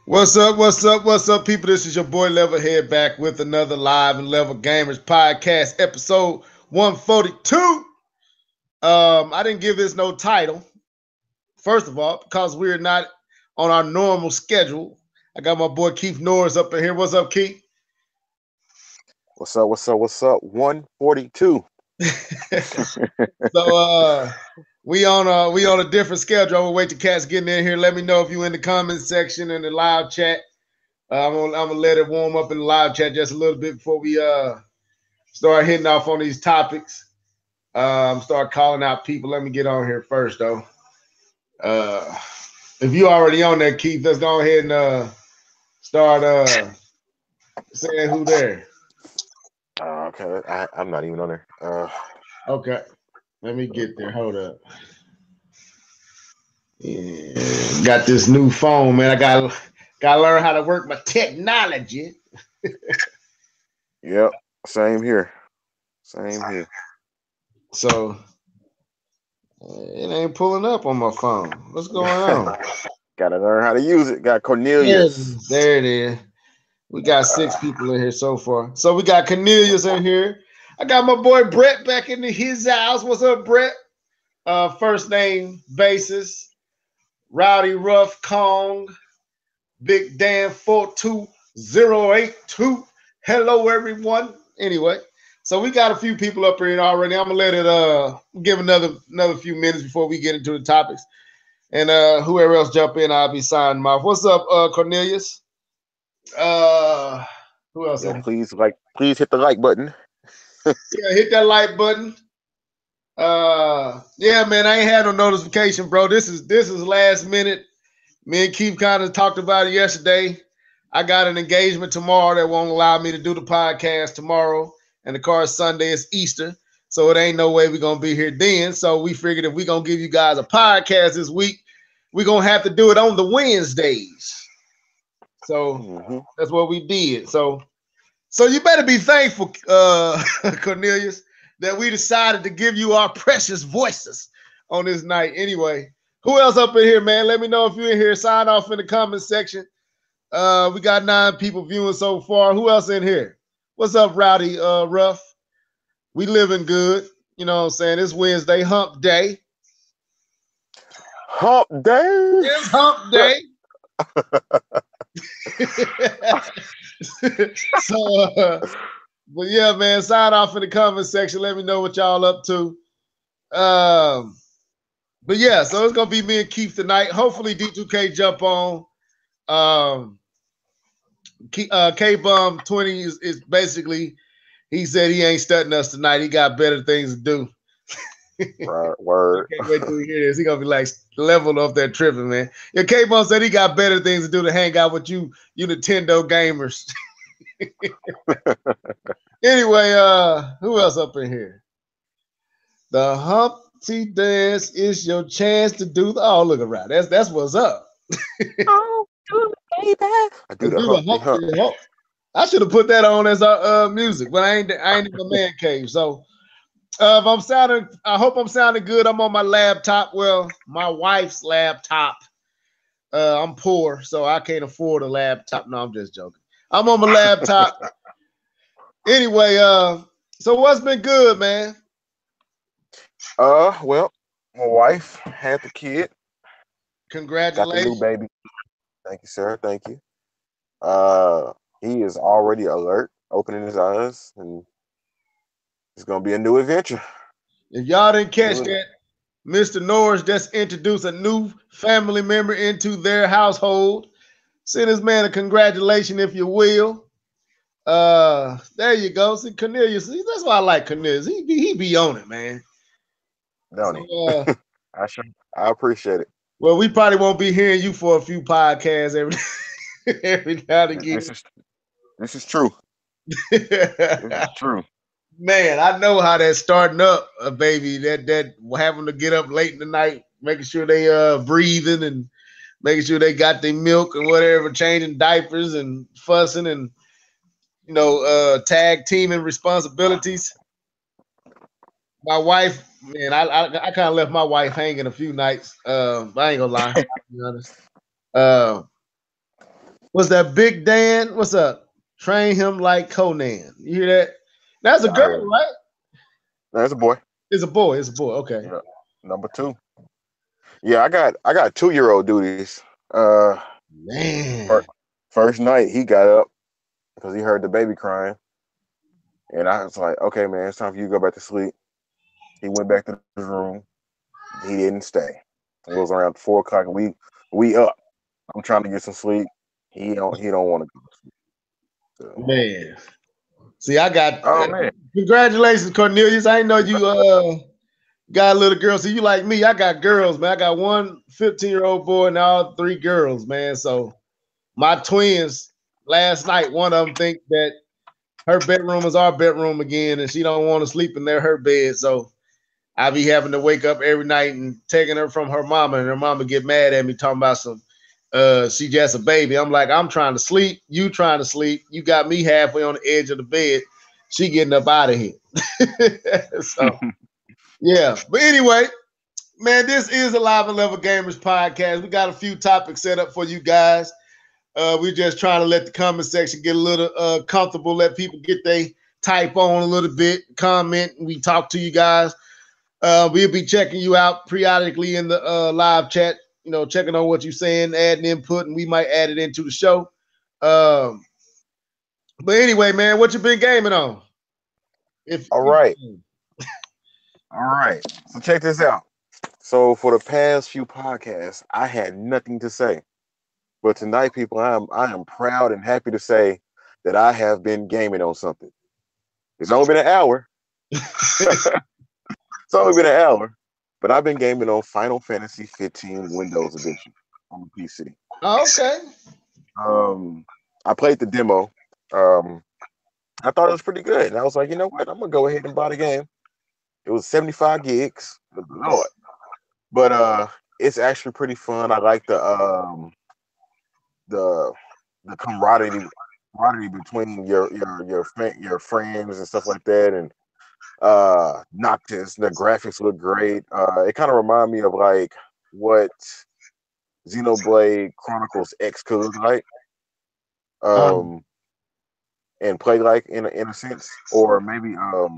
What's up? What's up? What's up, people? This is your boy Levelhead back with another Live and Level Gamers podcast, episode 142. I didn't give this no title. First of all, because we're not on our normal schedule. I got my boy Keith Norris up in here. What's up, Keith? What's up? What's up? What's up? 142. So we on a different schedule. I'm gonna wait till cats getting in here. Let me know if you in the comment section in the live chat. I'm gonna let it warm up in the live chat just a little bit before we start hitting off on these topics. Start calling out people. Let me get on here first though. If you already on there, Keith, let's go ahead and start saying who there. Okay, I'm not even on there. Okay, let me get there. Hold up. Yeah, got this new phone, man. I gotta learn how to work my technology. Yep, same here. Same here. So it ain't pulling up on my phone. What's going on? Gotta learn how to use it. Got Cornelius. There it is. We got 6 people in here so far. So we got Cornelius in here. I got my boy Brett back into his house. What's up, Brett? First name basis. Rowdy Rough Kong. Big Dan 42082. Hello, everyone. Anyway, so we got a few people up here already. I'm gonna let it give another few minutes before we get into the topics. And whoever else jump in, I'll be signing them off. What's up, Cornelius? Who else? Yeah, please hit the like button. Yeah, hit that like button. Yeah, man, I ain't had no notification, bro. This is last minute. Me and Keith kind of talked about it yesterday. I got an engagement tomorrow that won't allow me to do the podcast tomorrow. And of course, Sunday is Easter. So it ain't no way we're going to be here then. So we figured if we're going to give you guys a podcast this week, we're going to have to do it on the Wednesdays. So that's what we did. So you better be thankful, Cornelius, that we decided to give you our precious voices on this night. Anyway, who else up in here, man? Let me know if you're in here. Sign off in the comment section. We got 9 people viewing so far. Who else in here? What's up, Rowdy Ruff? We living good. You know what I'm saying? It's Wednesday, hump day. Hump day. It's hump day. So, but yeah, man, sign off in the comment section. Let me know what y'all up to. But yeah, so it's gonna be me and Keith tonight. Hopefully, D2K jump on. K-Bum 20 is basically, he said he ain't studying us tonight. He got better things to do. Right, word. Can't wait till he hear this. He gonna be like leveled off that tripping, man. Yeah, K-Bum said he got better things to do to hang out with you Nintendo gamers. Anyway, who else up in here? The Humpty Dance is your chance to do the. Oh, look around. That's what's up. Oh, baby. I do the Humpty Hump. I should have put that on as our music, but I ain't in the man cave. So if I hope I'm sounding good. I'm on my laptop. Well, my wife's laptop. I'm poor, so I can't afford a laptop. No, I'm just joking. I'm on my laptop. Anyway, so what's been good, man? Well, my wife had the kid. Congratulations. Got the new baby. Thank you, sir. Thank you. He is already alert, opening his eyes, and it's gonna be a new adventure. If y'all didn't catch that, Mr. Norris just introduced a new family member into their household. Send this man a congratulations, if you will. There you go. See, Cornelius. That's why I like Cornelius. He be on it, man. Don't he? I appreciate it. Well, we probably won't be hearing you for a few podcasts every now and again. This is true. This is true. Man, I know how that's starting up, baby. That having to get up late in the night, making sure they breathing and making sure they got their milk and whatever, changing diapers and fussing and tag teaming responsibilities. My wife, man, I kind of left my wife hanging a few nights. I ain't gonna lie, to be honest. What's that? Big Dan? What's up? Train him like Conan. You hear that? That's a Yeah, I girl, heard. right? There's a boy. It's a boy. It's a boy. Okay. Yeah. Number two. Yeah, I got 2-year-old duties. Man. Fir- First night he got up because he heard the baby crying, and I was like, "Okay, man, it's time for you to go back to sleep." He went back to his room. He didn't stay. It was around 4 o'clock. We up. I'm trying to get some sleep. He don't want to go to sleep. So, Man. See, I got oh man, congratulations, Cornelius. I didn't know you got a little girl. So you like me, I got girls, man. I got one 15-year-old boy and all three girls, man. So my twins last night, one of them think that her bedroom is our bedroom again, and she don't want to sleep in her bed. So I be having to wake up every night and taking her from her mama, and her mama get mad at me talking about some she just a baby. I'm like, I'm trying to sleep, you trying to sleep. You got me halfway on the edge of the bed. She getting up out of here. So yeah. But anyway, man, this is a Live and Level Gamers podcast. We got a few topics set up for you guys. We're just trying to let the comment section get a little comfortable, let people get they type on a little bit, comment, and we talk to you guys. We'll be checking you out periodically in the live chat, checking on what you're saying, adding input, and we might add it into the show. Um, but anyway, man, what you been gaming on? If all right, all right. So check this out. So for the past few podcasts, I had nothing to say, but tonight, people, I am proud and happy to say that I have been gaming on something. It's only been an hour. It's only been an hour, but I've been gaming on Final Fantasy 15 Windows Edition on the PC. Oh, okay. Um, I played the demo. Um, I thought it was pretty good, and I was like, you know what? I'm gonna go ahead and buy the game. It was 75 gigs, good Lord, but it's actually pretty fun. I like the the camaraderie between your friends and stuff like that, and Noctis. The graphics look great. It kind of remind me of like what Xenoblade Chronicles X could look like, Um, um, and play like in a sense, or maybe I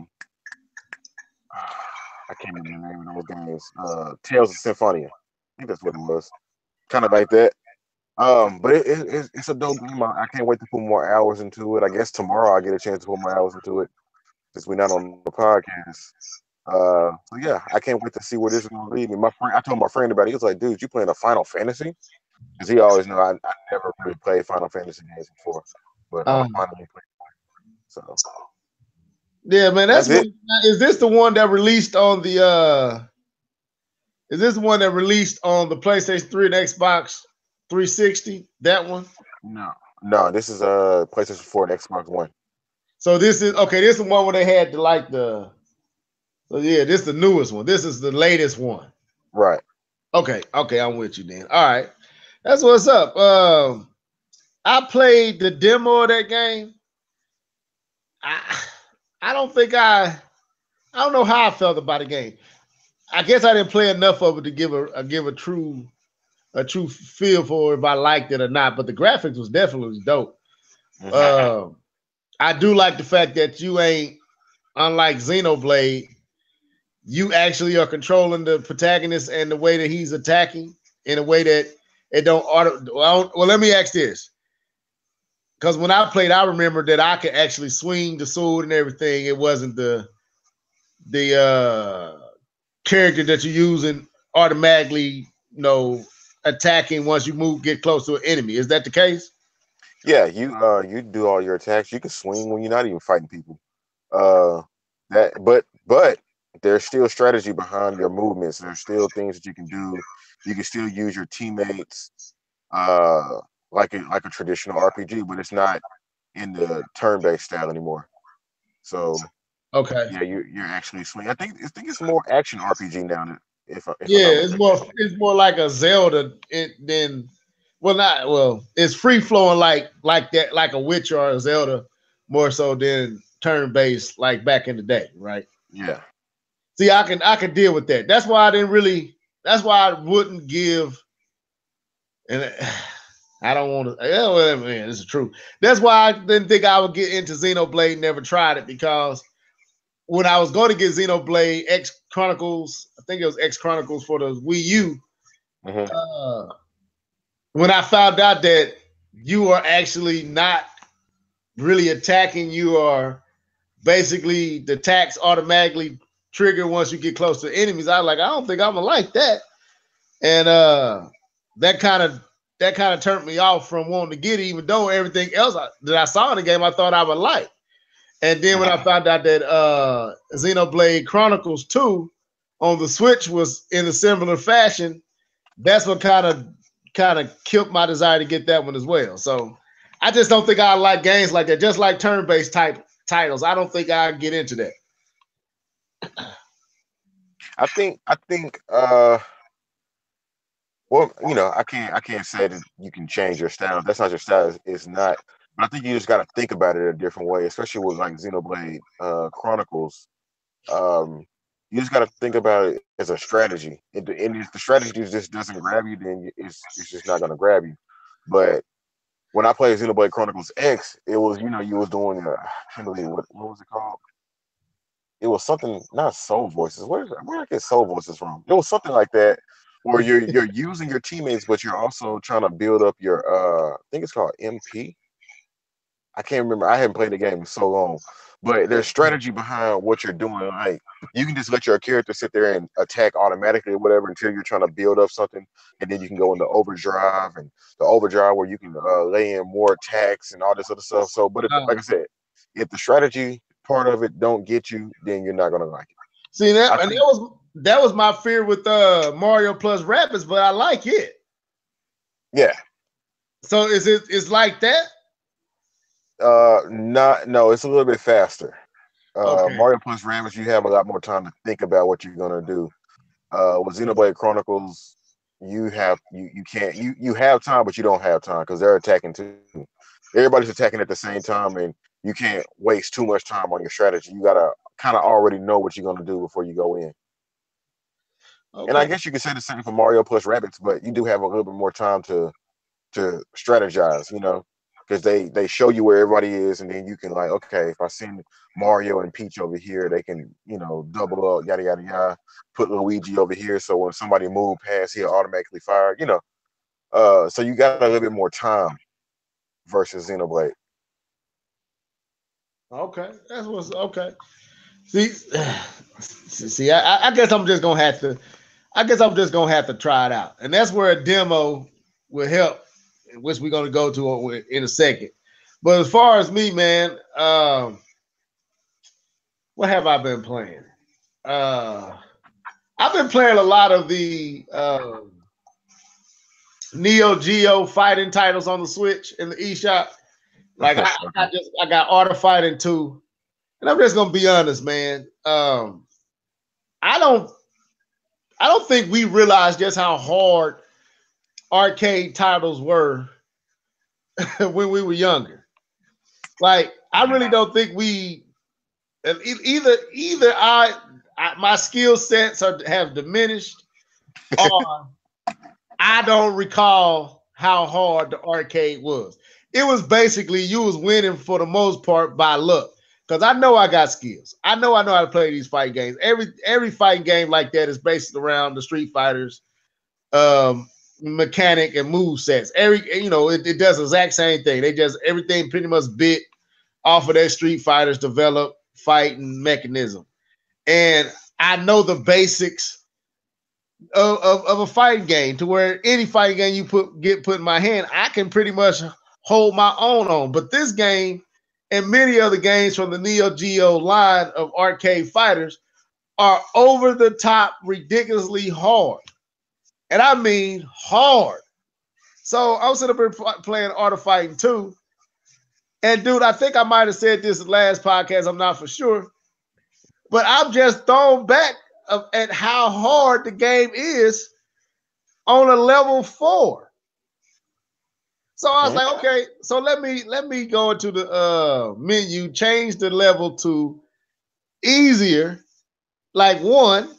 can't remember the name of those games. Tales of Symphonia. I think that's what it was. Kind of like that. But it's a dope game. I can't wait to put more hours into it. I guess tomorrow I get a chance to put more hours into it since we're not on the podcast. So yeah, I can't wait to see where this is gonna lead me. I told my friend about it. He was like, "Dude, you playing a Final Fantasy?" Because he always knew I never really played Final Fantasy games before, but I'm um, finally playing. So yeah, man, that's that's what. it. Is this the one that released on the? Is this the one that released on the PlayStation 3 and Xbox 360? That one. No, no, this is PlayStation 4 and Xbox One. So this is okay. This is the one where they had the. So yeah, this is the newest one. This is the latest one. Right. Okay, okay, I'm with you then. All right, that's what's up. I played the demo of that game. I I don't think I don't know how I felt about the game. I guess I didn't play enough of it to give a true feel for if I liked it or not. But the graphics was definitely dope. Mm-hmm. Uh, I do like the fact that you ain't unlike Xenoblade. You actually are controlling the protagonist and the way that he's attacking in a way that it don't auto. Well, let me ask this. Because when I played, I remember that I could actually swing the sword and everything. It wasn't the character that you're using automatically, attacking once you get close to an enemy. Is that the case? Yeah, you do all your attacks. You can swing when you're not even fighting people. Uh, but there's still strategy behind your movements. There's still things that you can do. You can still use your teammates, uh, like a traditional RPG, but it's not in the turn-based style anymore. So Okay. yeah, you're actually swinging. I think it's more action RPG now. If I'm Yeah, not it's mistaken. more like a Zelda than it's free flowing like that, like a Witcher or a Zelda, more so than turn based like back in the day, right? Yeah. See, I can deal with that. That's why I didn't really. That's why I wouldn't give. And I don't want to. Yeah, well, man, this is true. That's why I didn't think I would get into Xenoblade. Never tried it because when I was going to get Xenoblade X Chronicles, I think it was X Chronicles for the Wii U. When I found out that you are actually not really attacking, you are basically the attacks automatically trigger once you get close to enemies. I was like, I don't think I'm gonna like that, and that kind of turned me off from wanting to get it, even though everything else that I saw in the game I thought I would like. And then when I found out that Xenoblade Chronicles 2 on the Switch was in a similar fashion, that's what kind of killed my desire to get that one as well. So I just don't think I like games like that, just like turn-based type titles. I don't think I get into that. I think well, I can't say that you can change your style. That's not your style. It's not. But I think you just got to think about it a different way, especially with like Xenoblade Chronicles. You just got to think about it as a strategy. And if the strategy just doesn't grab you, then it's just not going to grab you. But when I played Xenoblade Chronicles X, it was you was doing I can't believe what was it called? It was something, not soul voices. Where did I get soul voices from? It was something like that, where you're using your teammates, but you're also trying to build up your I think it's called MP. I can't remember. I haven't played the game in so long, but there's strategy behind what you're doing. Like you can just let your character sit there and attack automatically or whatever until you're trying to build up something, and then you can go into overdrive and the overdrive where you can lay in more attacks and all this other stuff. So, but like I said, if the strategy part of it don't get you, then you're not gonna like it. See that was my fear with Mario plus Rabbids, but I like it. Yeah. So it's like that? No, it's a little bit faster. Okay. Mario plus Rabbids, you have a lot more time to think about what you're gonna do. With Xenoblade Chronicles, you have time, but you don't have time because they're attacking too. Everybody's attacking at the same time, and you can't waste too much time on your strategy. You gotta kind of already know what you're gonna do before you go in. Okay. And I guess you could say the same for Mario plus Rabbids, but you do have a little bit more time to strategize, because they show you where everybody is, and then you can like, okay, if I send Mario and Peach over here, they can double up, yada yada yada. Put Luigi over here, so when somebody move past, he'll automatically fire. So you got a little bit more time versus Xenoblade. Okay, that's what's okay. See, I guess I'm just gonna have to. I guess I'm just gonna have to try it out, and that's where a demo will help, which we're gonna go to in a second. But as far as me, man, what have I been playing? I've been playing a lot of the Neo Geo fighting titles on the Switch in the eShop. Like I got Art of Fighting 2. And I'm just gonna be honest, man. I don't think we realized just how hard arcade titles were when we were younger. Like, I really don't think we either my skill sets have diminished, or I don't recall how hard the arcade was. It was basically you was winning for the most part by luck. Because I know I got skills. I know how to play these fighting games. Every fighting game like that is based around the Street Fighters mechanic and move sets. It does the exact same thing. They just everything pretty much bit off of their Street Fighters developed fighting mechanism. And I know the basics of a fighting game, to where any fighting game you get put in my hand, I can pretty much hold my own on. But this game and many other games from the Neo Geo line of arcade fighters are over the top, ridiculously hard. And I mean hard. So I was sitting up here playing Art of Fighting 2. And dude, I think I might have said this last podcast, I'm not for sure. But I'm just thrown back at how hard the game is on a level 4. So I was like, okay, so let me go into the menu, change the level to easier, like 1,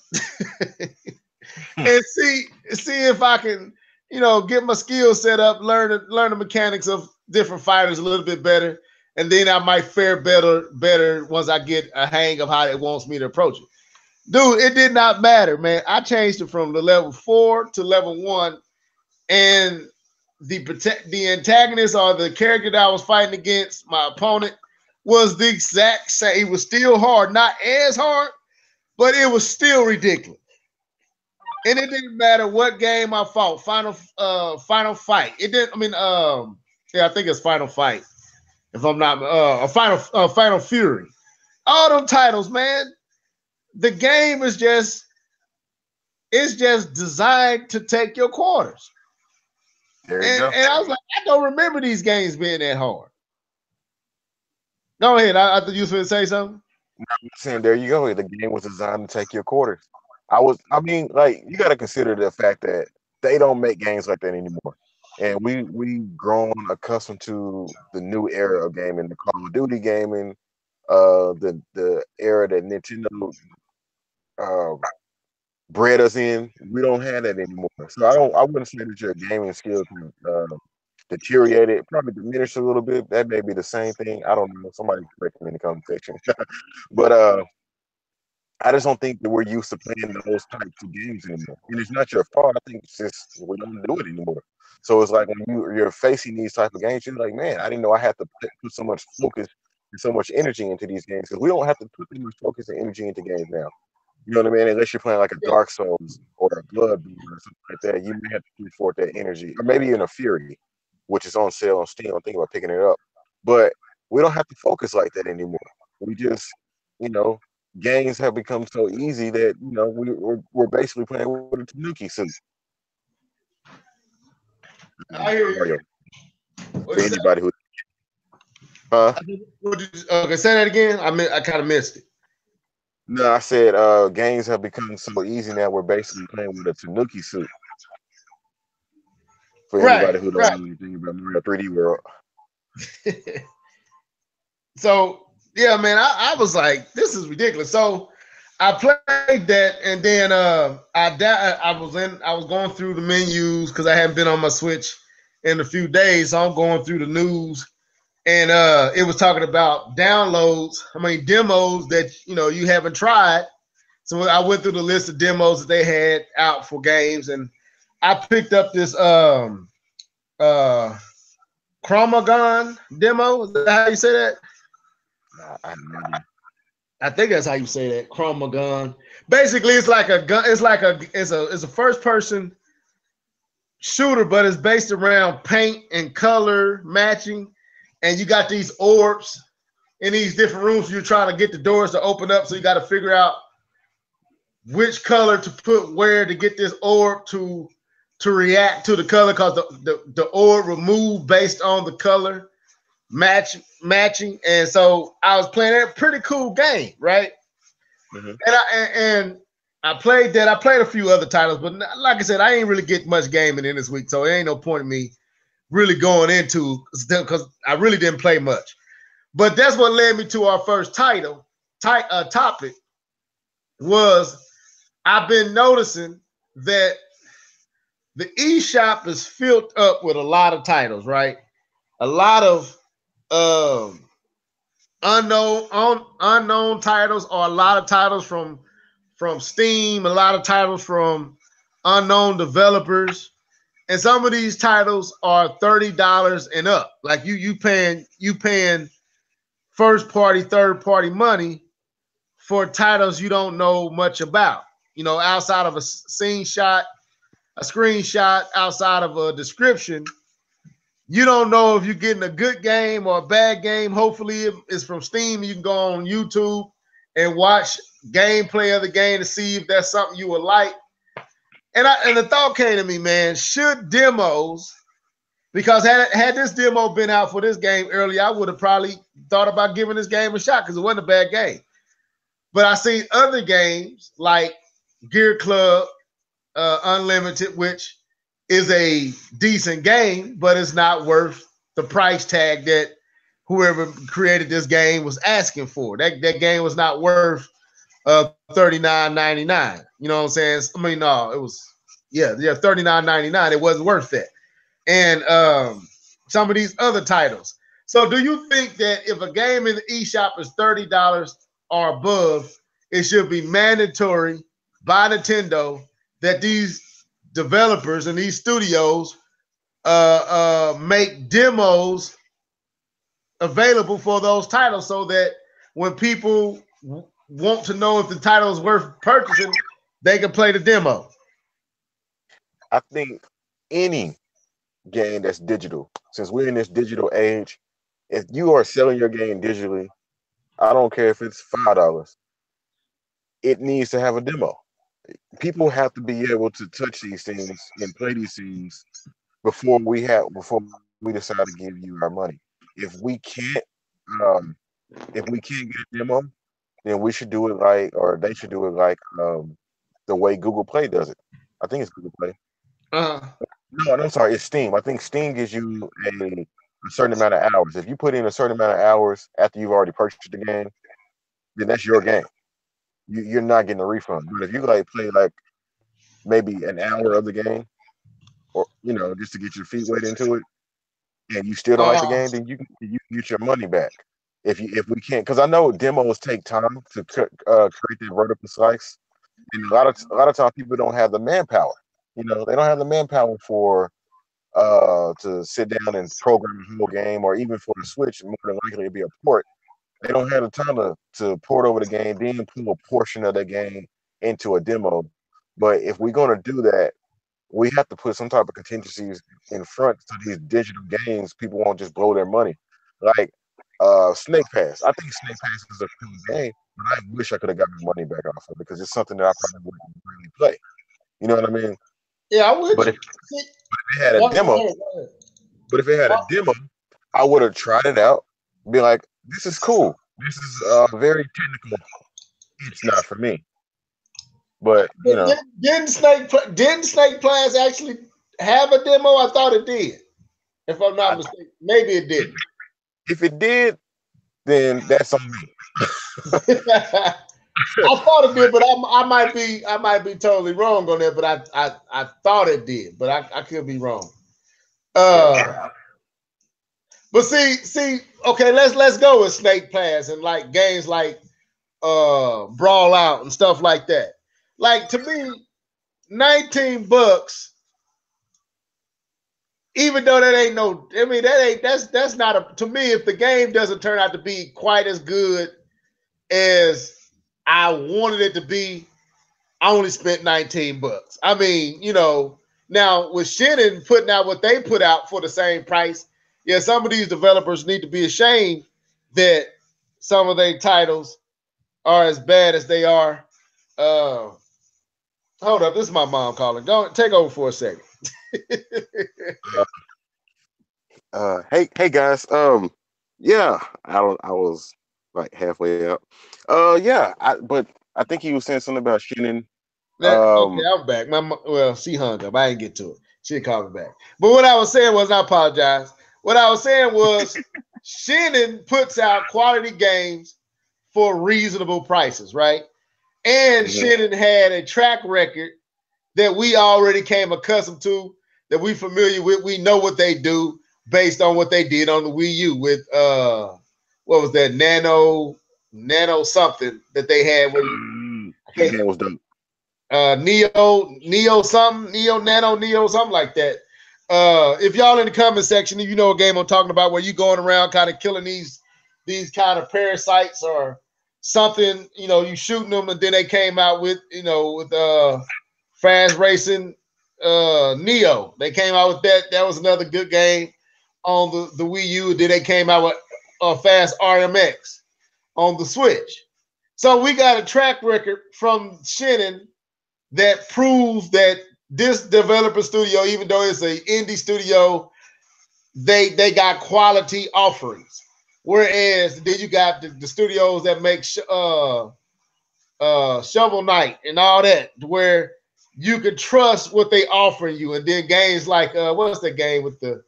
and see if I can get my skill set up, learn the mechanics of different fighters a little bit better, and then I might fare better once I get a hang of how it wants me to approach it. Dude, it did not matter, man. I changed it from the level 4 to level 1, and the antagonist or the character that I was fighting against, my opponent, was the exact same. It was still hard, not as hard, but it was still ridiculous. And it didn't matter what game I fought. Final fight. It didn't. I mean, yeah, I think it's Final Fight. If I'm not, a Final Fury. All them titles, man. The game is just designed to take your quarters. There you go. And I was like, I don't remember these games being that hard. Go ahead. I thought you was going to say something. I'm saying there you go. The game was designed to take your quarters. I mean, like, you got to consider the fact that they don't make games like that anymore. And we grown accustomed to the new era of gaming, the Call of Duty gaming, the era that Nintendo bred us in. We don't have that anymore. So I wouldn't say that your gaming skills deteriorated, probably diminished a little bit. That may be the same thing. I don't know. Somebody correct me in the comment section. But I just don't think that we're used to playing those types of games anymore. And it's not your fault. I think it's just we don't do it anymore. So it's like when you're facing these type of games, you're like, man, I didn't know I had to put so much focus and so much energy into these games, because we don't have to put that much focus and energy into games now. You know what I mean? Unless you're playing like a Dark Souls or a Bloodborne or something like that, you may have to put forth that energy, or maybe in a Fury, which is on sale on Steam. I'm thinking about picking it up, but we don't have to focus like that anymore. We just, games have become so easy that we're basically playing with a Tanuki suit. I hear you. For anybody who, okay, say that again. I kind of missed it. No, I said games have become so easy now. We're basically playing with a Tanuki suit. For anybody who don't know anything about Mario 3D World. So yeah, man, I was like, this is ridiculous. So I played that, and then I was going through the menus because I hadn't been on my Switch in a few days. So I'm going through the news, and it was talking about downloads. I mean, demos that you haven't tried. So I went through the list of demos that they had out for games, and I picked up this Chromagon demo. Is that how you say that? I have no idea. I think that's how you say that. Chromagon. Basically, it's like a gun. It's a first person shooter, but it's based around paint and color matching. And you got these orbs in these different rooms. You're trying to get the doors to open up, so you got to figure out which color to put where to get this orb to react to the color, because the orb will move based on the color matching. And so I was playing a pretty cool game, right? Mm-hmm. And I played that. I played a few other titles, but like I said, I ain't really get much gaming in this week, so it ain't no point in me really going into, because I really didn't play much. But that's what led me to our first topic was I've been noticing that the eShop is filled up with a lot of titles, right? A lot of unknown titles, or a lot of titles from Steam, a lot of titles from unknown developers. And some of these titles are $30 and up. Like you paying first party, third party money for titles you don't know much about. Outside of a screenshot, outside of a description, you don't know if you're getting a good game or a bad game. Hopefully it's from Steam. You can go on YouTube and watch gameplay of the game to see if that's something you would like. And the thought came to me, man, should demos, because had this demo been out for this game earlier, I would have probably thought about giving this game a shot because it wasn't a bad game. But I see other games like Gear Club Unlimited, which is a decent game, but it's not worth the price tag that whoever created this game was asking for. That game was not worth $39.99. You know what I'm saying? I mean, no, it was, Yeah, $39.99. It wasn't worth that. And some of these other titles. So do you think that if a game in the eShop is $30 or above, it should be mandatory by Nintendo that these developers and these studios make demos available for those titles so that when people want to know if the title is worth purchasing, they can play the demo? I think any game that's digital, since we're in this digital age, if you are selling your game digitally, I don't care if it's $5, it needs to have a demo. People have to be able to touch these things and play these things before we decide to give you our money. If we can't um if we can't get a demo, then we should do it like, or they should do it like the way Google Play does it. I think it's Google Play. Uh, No, I'm sorry, it's Steam. I think Steam gives you a certain amount of hours. If you put in a certain amount of hours after you've already purchased the game, then that's your game. You're not getting a refund. But if you like play like maybe an hour of the game, or just to get your feet wet into it, and you still don't like the game, then you can get your money back. If we can't, because I know demos take time to create the vertical slice, and a lot of times people don't have the manpower. They don't have the manpower for to sit down and program a whole game, or even for the Switch, more than likely to be a port. They don't have the time to port over the game, then pull a portion of the game into a demo. But if we're gonna do that, we have to put some type of contingencies in front so these digital games, people won't just blow their money. Like Snake Pass. I think Snake Pass is a cool game, but I wish I could have got my money back off of it because it's something that I probably wouldn't really play. You know what I mean? yeah, I would. But if it had a demo, I would have tried it out. Be like, this is cool. This is very technical. It's not for me. But didn't Snake Pass actually have a demo? I thought it did. If I'm not mistaken, maybe it didn't. If it did, then that's on me. I thought it did, but I might be totally wrong on that. But I thought it did, but I could be wrong. But see, okay, let's go with Snake Pass and like games like Brawl Out and stuff like that. Like, to me, $19, even though that ain't no, I mean, that's not a, to me, if the game doesn't turn out to be quite as good as I wanted it to be, I only spent $19. I mean, now with Shannon putting out what they put out for the same price, yeah, some of these developers need to be ashamed that some of their titles are as bad as they are. Hold up, this is my mom calling. Go take over for a second. Hey guys. Yeah, I was like halfway up. Yeah, but I think he was saying something about Shannon. Okay, I'm back. She hung up. I didn't get to it. She called me back. But what I was saying was, I apologize. What I was saying was, Shannon puts out quality games for reasonable prices, right? And Shannon had a track record that we already came accustomed to, that we familiar with. We know what they do based on what they did on the Wii U with what was that, Nano something that they had. That game was dope. Neo something, Neo something like that. If y'all in the comment section, if you know a game I'm talking about, where you going around kind of killing these kind of parasites or something, you shooting them, and then they came out with Fast Racing Neo. They came out with that. That was another good game on the Wii U. Then they came out with Fast RMX on the Switch. So we got a track record from Shannon that proves that this developer studio, even though it's an indie studio, they got quality offerings. Whereas then you got the studios that make Shovel Knight and all that, where you can trust what they offer you. And then games like what's that game with the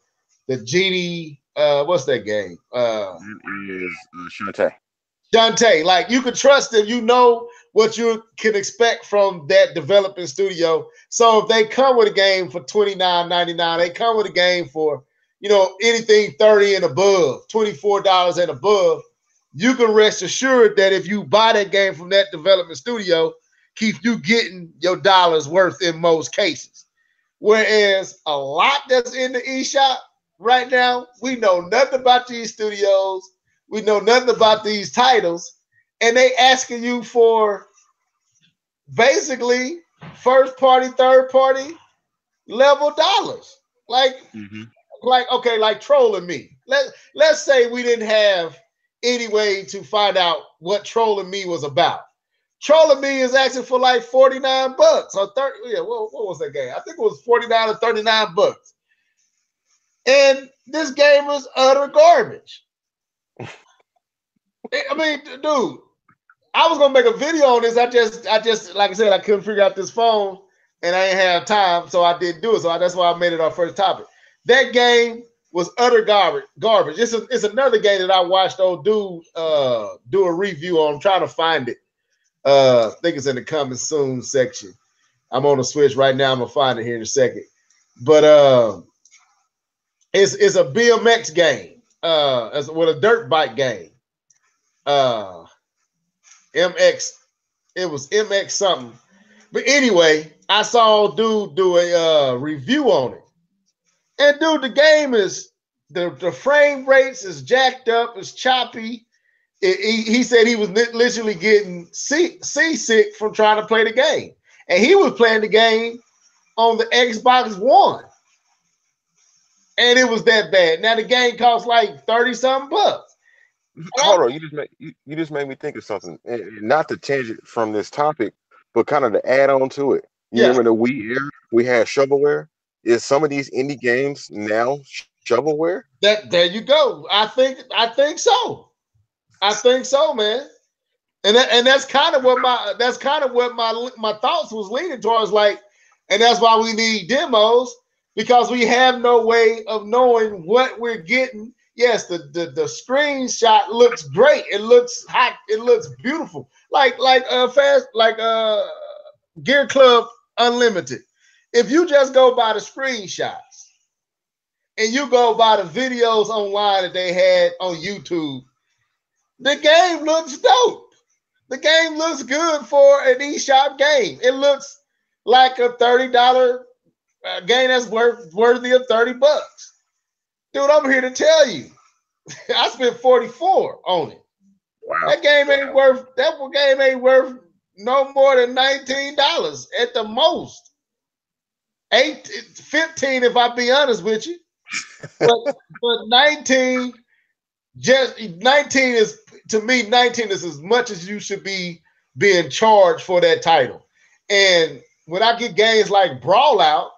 genie? What's that game? It is Shantae. Shantae. Like, you can trust them. You know what you can expect from that developing studio. So if they come with a game for $29.99, they come with a game for, anything 30 and above, $24 and above, you can rest assured that if you buy that game from that development studio, keep you getting your dollars worth in most cases. Whereas a lot that's in the eShop right now, we know nothing about these studios. We know nothing about these titles. And they asking you for basically first party, third party level dollars. Like, Mm-hmm. okay, like trolling me. Let's say we didn't have any way to find out what trolling me was about. Trolling Me is asking for like 49 bucks or 30. Yeah, what was that game? I think it was 49 or 39 bucks. And this game was utter garbage. I mean, dude, I was gonna make a video on this. I just like I said, I couldn't figure out this phone and I didn't have time, so I didn't do it. So that's why I made it our first topic. That game was utter garbage. It's another game that I watched old dude do a review on. I'm trying to find it. I think it's in the coming soon section. I'm on the Switch right now. I'm gonna find it here in a second. But it's a BMX game, as with a dirt bike game. Uh, MX, it was MX something. But anyway, I saw dude do a review on it, and dude, the game is the frame rates is jacked up, it's choppy. He said he was literally getting seasick from trying to play the game, and he was playing the game on the Xbox One, and it was that bad. Now the game costs like 30 something bucks. Hold on, you just made me think of something. And not to change it from this topic, but kind of to add on to it. You Yeah, remember the Wii era? We had shovelware. Is some of these indie games now shovelware? that there you go. I think so. I think so, man. And that's kind of what my thoughts was leaning towards. Like, and that's why we need demos, because we have no way of knowing what we're getting. Yes, the screenshot looks great. It looks hot. It looks beautiful. Like Gear Club Unlimited. If you just go by the screenshots and you go by the videos online that they had on YouTube, the game looks dope. The game looks good for an eShop game. It looks like a $30 game that's worthy of 30 bucks. Dude, I'm here to tell you, I spent 44 on it. Wow. That game ain't worth no more than $19 at the most. 15 if I be honest with you. But 19, just 19 is, to me, 19 is as much as you should be being charged for that title. And when I get games like Brawl Out,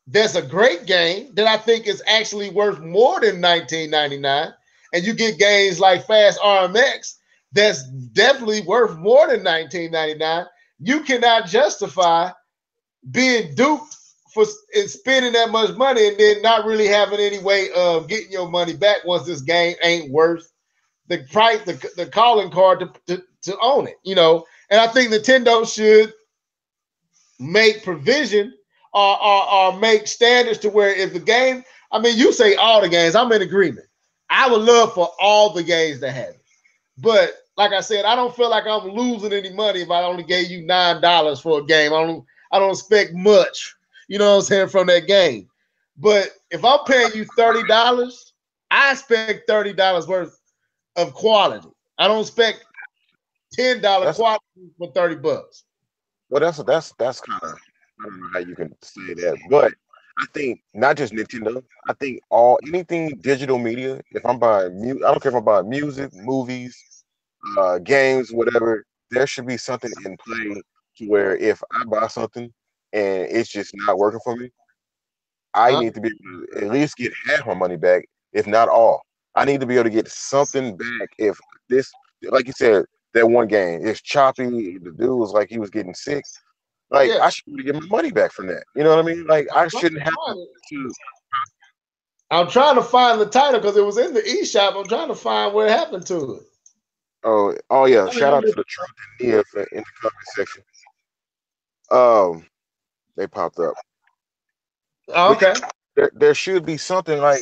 that's a great game that I think is actually worth more than $19.99. And you get games like Fast RMX that's definitely worth more than $19.99. You cannot justify being duped for spending that much money and then not really having any way of getting your money back once this game ain't worth the price, the calling card to own it, And I think Nintendo should make provision or make standards to where if the game, I mean, you say all the games, I'm in agreement. I would love for all the games to have it. But like I said, I don't feel like I'm losing any money if I only gave you $9 for a game. I don't expect much, what I'm saying, from that game. But if I'm paying you $30, I expect $30 worth of quality. I don't expect $10 That's quality for 30 bucks. well, that's kind of, I don't know how you can say that, but I think not just Nintendo. I think all anything digital media. If I'm buying I don't care if I'm buying music, movies, games, whatever. There should be something in play to where if I buy something and it's just not working for me, I Uh, need to be able to at least get half my money back, if not all. I need to be able to get something back if this, like you said, that one game is choppy. The dude was like he was getting sick. Like yeah. I should get my money back from that. You know what I mean? Like I'm I trying shouldn't to have find it. to. I'm trying to find the title because it was in the eShop. I'm trying to find what happened to it. Oh yeah! Shout out to the Truth and Nia in the comment section. They popped up. Oh, But okay. there should be something like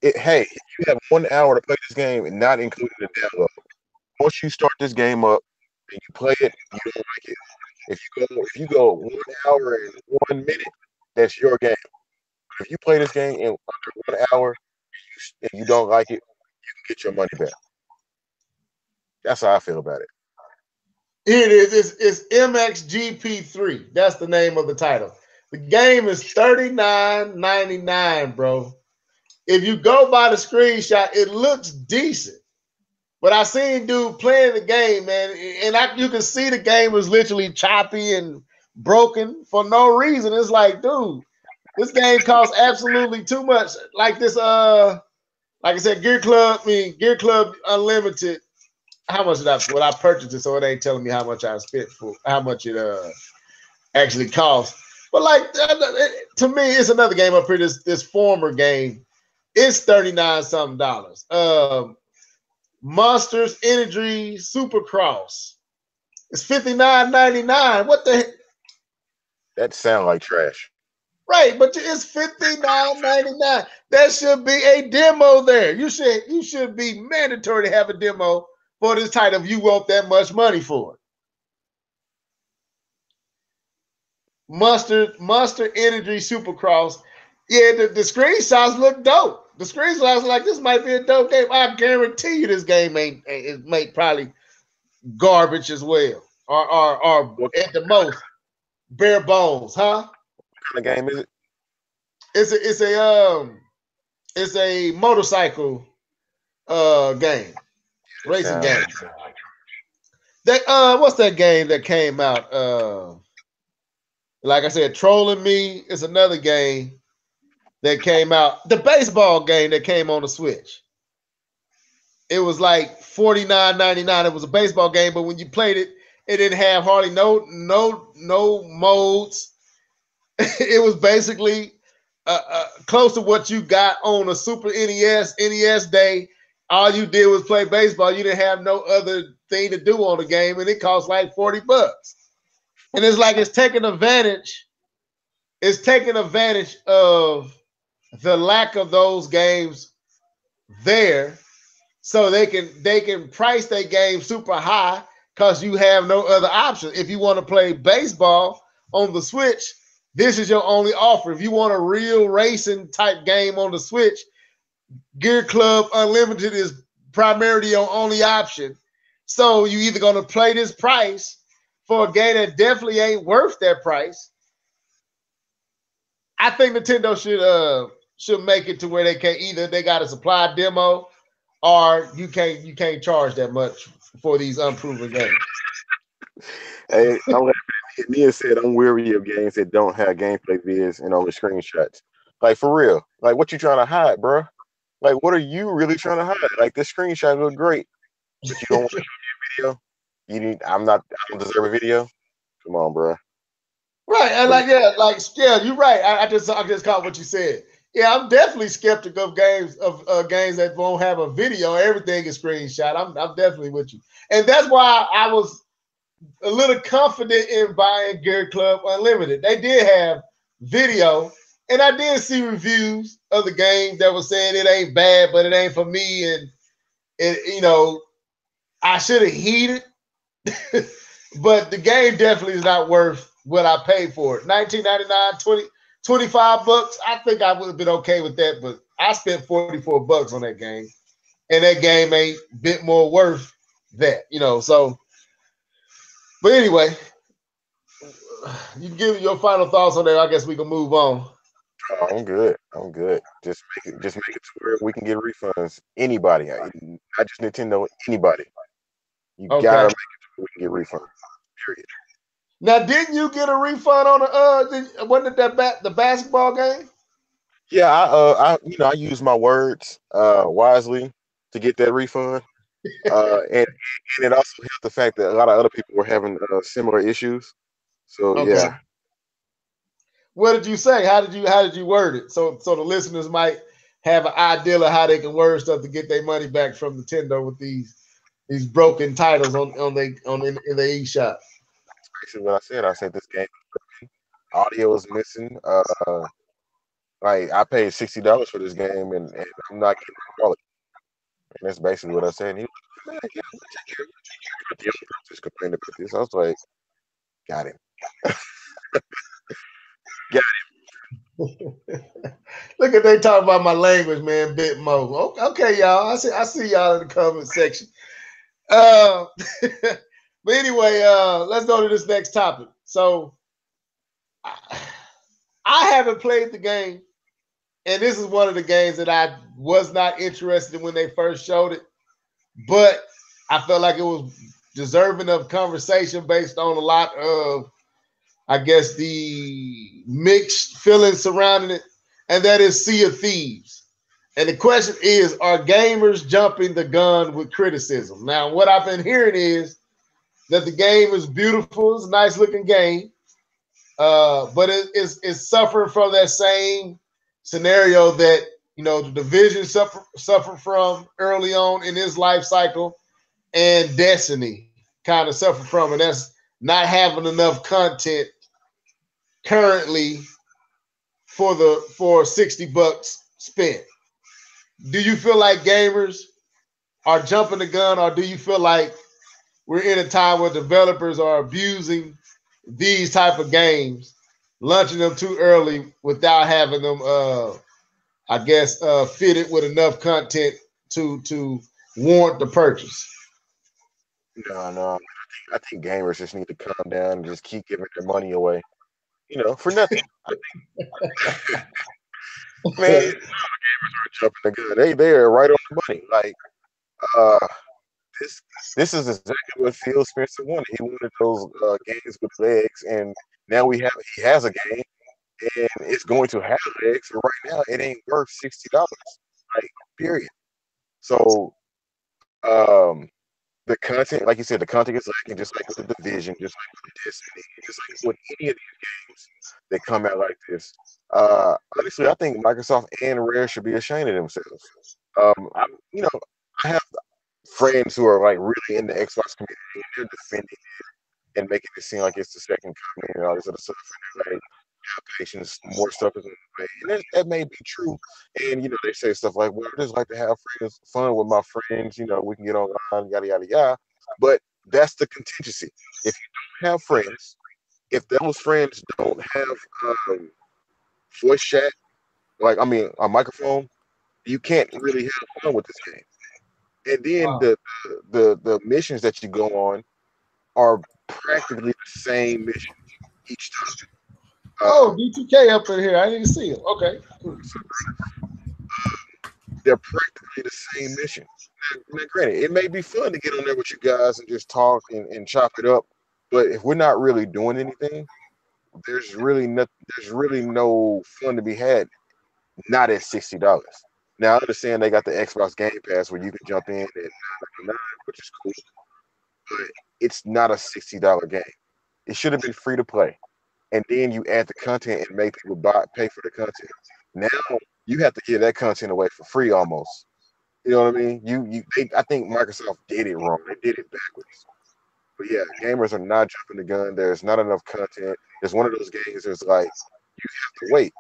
hey, if you have 1 hour to play this game and not including the download. Once you start this game up and you play it, you don't like it. If you go 1 hour and 1 minute, that's your game. If you play this game in under 1 hour and you don't like it, you can get your money back. That's how I feel about it. Here it is. It's MXGP3. That's the name of the title. The game is $39.99, bro. If you go by the screenshot, it looks decent. But I seen dude playing the game, man, and you can see the game was literally choppy and broken for no reason. It's like, dude, this game costs absolutely too much. Like this, like I said, Gear Club Unlimited. How much did I purchased it, so it ain't telling me how much I spent for how much it actually cost. But like to me, it's another game up here. This former game, it's $39 something dollars. Monsters Energy Supercross. It's $59.99. What the heck? That sounds like trash. Right, but it's $59.99. That should be a demo there. You should be mandatory to have a demo for this title if you want that much money for it. Monster Energy Supercross. Yeah, the screenshots look dope. The screenshots are like, this might be a dope game. I guarantee you this game ain't probably garbage as well. Or at the most, bare bones, huh? What kind of game is it? It's a motorcycle game. Racing game. What's that game that came out? Like I said, Trolling Me is another game that came out. The baseball game that came on the Switch. It was like $49.99. It was a baseball game, but when you played it, it didn't have hardly no modes. It was basically close to what you got on a Super NES day. All you did was play baseball. You didn't have no other thing to do on the game, and it cost like $40. And it's like it's taking advantage. It's taking advantage of the lack of those games there, so they can price their game super high because you have no other option. If you want to play baseball on the Switch, this is your only offer. If you want a real racing type game on the Switch, Gear Club Unlimited is primarily your only option. So you either going to play this price for a game that definitely ain't worth that price. I think Nintendo should make it to where they can either they got a supply demo or you can't charge that much for these unproven games. Hey, Nia said I'm weary of games that don't have gameplay vids and only screenshots. Like for real, like what you trying to hide, bro? Like what are you really trying to hide? Like this screenshot look great, but you don't want to show me a video. I don't deserve a video. Come on, bro. Right, and you're right. I just caught what you said. Yeah, I'm definitely skeptical of games that won't have a video. Everything is screenshot. I'm definitely with you, and that's why I was a little confident in buying Gear Club Unlimited. They did have video, and I did see reviews of the game that was saying it ain't bad, but it ain't for me, and I should have heeded. But the game definitely is not worth what I paid for it. $19.99, $25. I think I would have been okay with that, but I spent $44 on that game, and that game ain't a bit more worth that, So, but anyway, you can give your final thoughts on that. I guess we can move on. Oh, I'm good. Just make it to where we can get refunds. Anybody, not just Nintendo. Anybody, you gotta make it to where we can get refunds. Period. Now, didn't you get a refund on wasn't it the basketball game? Yeah, I use my words wisely to get that refund, and it also helped the fact that a lot of other people were having similar issues. So yeah. What did you say? How did you word it? So the listeners might have an idea of how they can word stuff to get their money back from Nintendo with these these broken titles in the eShop. Basically what I said. I said this game audio is missing. Like I paid $60 for this game, and I'm not getting the quality. And that's basically what I said. And he was like, man, yeah, I'm gonna take care of it. The other person complained about this. I was like, got him. Got Look at they talk about my language, man. Bit mo. Okay, y'all. I see y'all in the comment section. But anyway, let's go to this next topic. So I haven't played the game, and this is one of the games that I was not interested in when they first showed it, but I felt like it was deserving of conversation based on a lot of, I guess, the mixed feelings surrounding it, and that is Sea of Thieves. And the question is, are gamers jumping the gun with criticism? Now, what I've been hearing is that the game is beautiful. It's a nice looking game. But it's suffering from that same scenario that, the Division suffered from early on in its life cycle, and Destiny kind of suffered from, and that's not having enough content currently for $60 spent. Do you feel like gamers are jumping the gun, or do you feel like we're in a time where developers are abusing these type of games, launching them too early without having them, fitted with enough content to warrant the purchase? no. I think gamers just need to calm down and just keep giving their money away, for nothing. Man, gamers are jumping the gun. They are right on the money. Like, this is exactly what Phil Spencer wanted. He wanted those games with legs, and now he has a game, and it's going to have legs. And right now, it ain't worth $60. Like, period. So, the content, like you said, the content is lacking, just like with the Division, just like with Destiny, just like with any of these games that come out like this. Honestly, I think Microsoft and Rare should be ashamed of themselves. I have friends who are like really in the Xbox community, and they're defending it and making it seem like it's the second coming and all this other stuff. And they're like, patience, more stuff is in the way. And that may be true. And, they say stuff like, well, I just like to have fun with my friends. We can get online, yada, yada, yada. But that's the contingency. If you don't have friends, if those friends don't have voice chat, a microphone, you can't really have fun with this game. And then the missions that you go on are practically the same mission each time. D2K up in here. I didn't see it. Okay. They're practically the same mission. Now, granted, it may be fun to get on there with you guys and just talk and chop it up, but if we're not really doing anything, there's really no fun to be had. Not at $60. Now I understand they got the Xbox Game Pass where you can jump in at $9.99, which is cool, but it's not a $60 game. It should have been free to play. And then you add the content and make people pay for the content. Now you have to give that content away for free almost. You know what I mean? I think Microsoft did it wrong. They did it backwards. But yeah, gamers are not jumping the gun. There's not enough content. There's one of those games that's like you have to wait.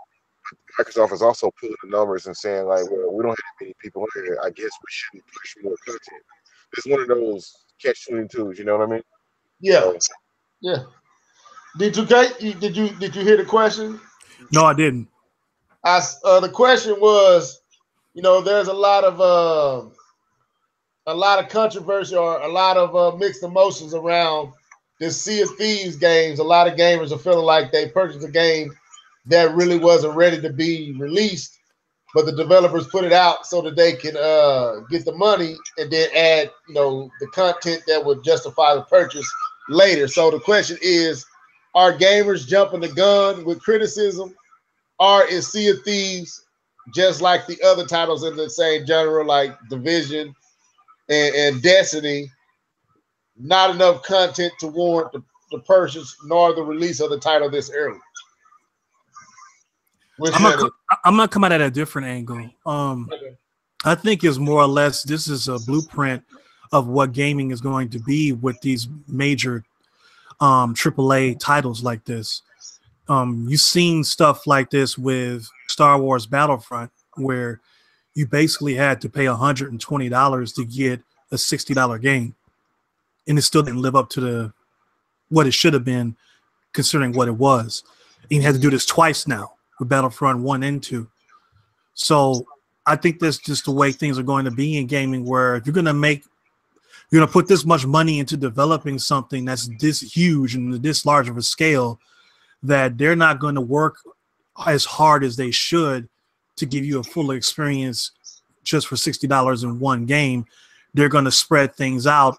Microsoft is also pulling the numbers and saying like, well, we don't have many people in here. I guess we shouldn't push more content. It's one of those catch-22s. You know what I mean? Yeah. Yeah. D2K, did you hear the question? No, I didn't. The question was, there's a lot of controversy or a lot of mixed emotions around this Sea of Thieves games. A lot of gamers are feeling like they purchased a game that really wasn't ready to be released, but the developers put it out so that they can get the money and then add, the content that would justify the purchase later. So the question is, are gamers jumping the gun with criticism, or is Sea of Thieves just like the other titles in the same genre, like Division and Destiny, not enough content to warrant the purchase nor the release of the title this early? I'm gonna come at a different angle. I think it's more or less this is a blueprint of what gaming is going to be with these major AAA titles like this. You've seen stuff like this with Star Wars Battlefront, where you basically had to pay $120 to get a $60 game, and it still didn't live up to what it should have been, considering what it was. And you had to do this twice now with Battlefront 1 and 2. So I think that's just the way things are going to be in gaming, where if you're going to put this much money into developing something that's this huge and this large of a scale, that they're not going to work as hard as they should to give you a full experience just for $60 in one game. They're going to spread things out,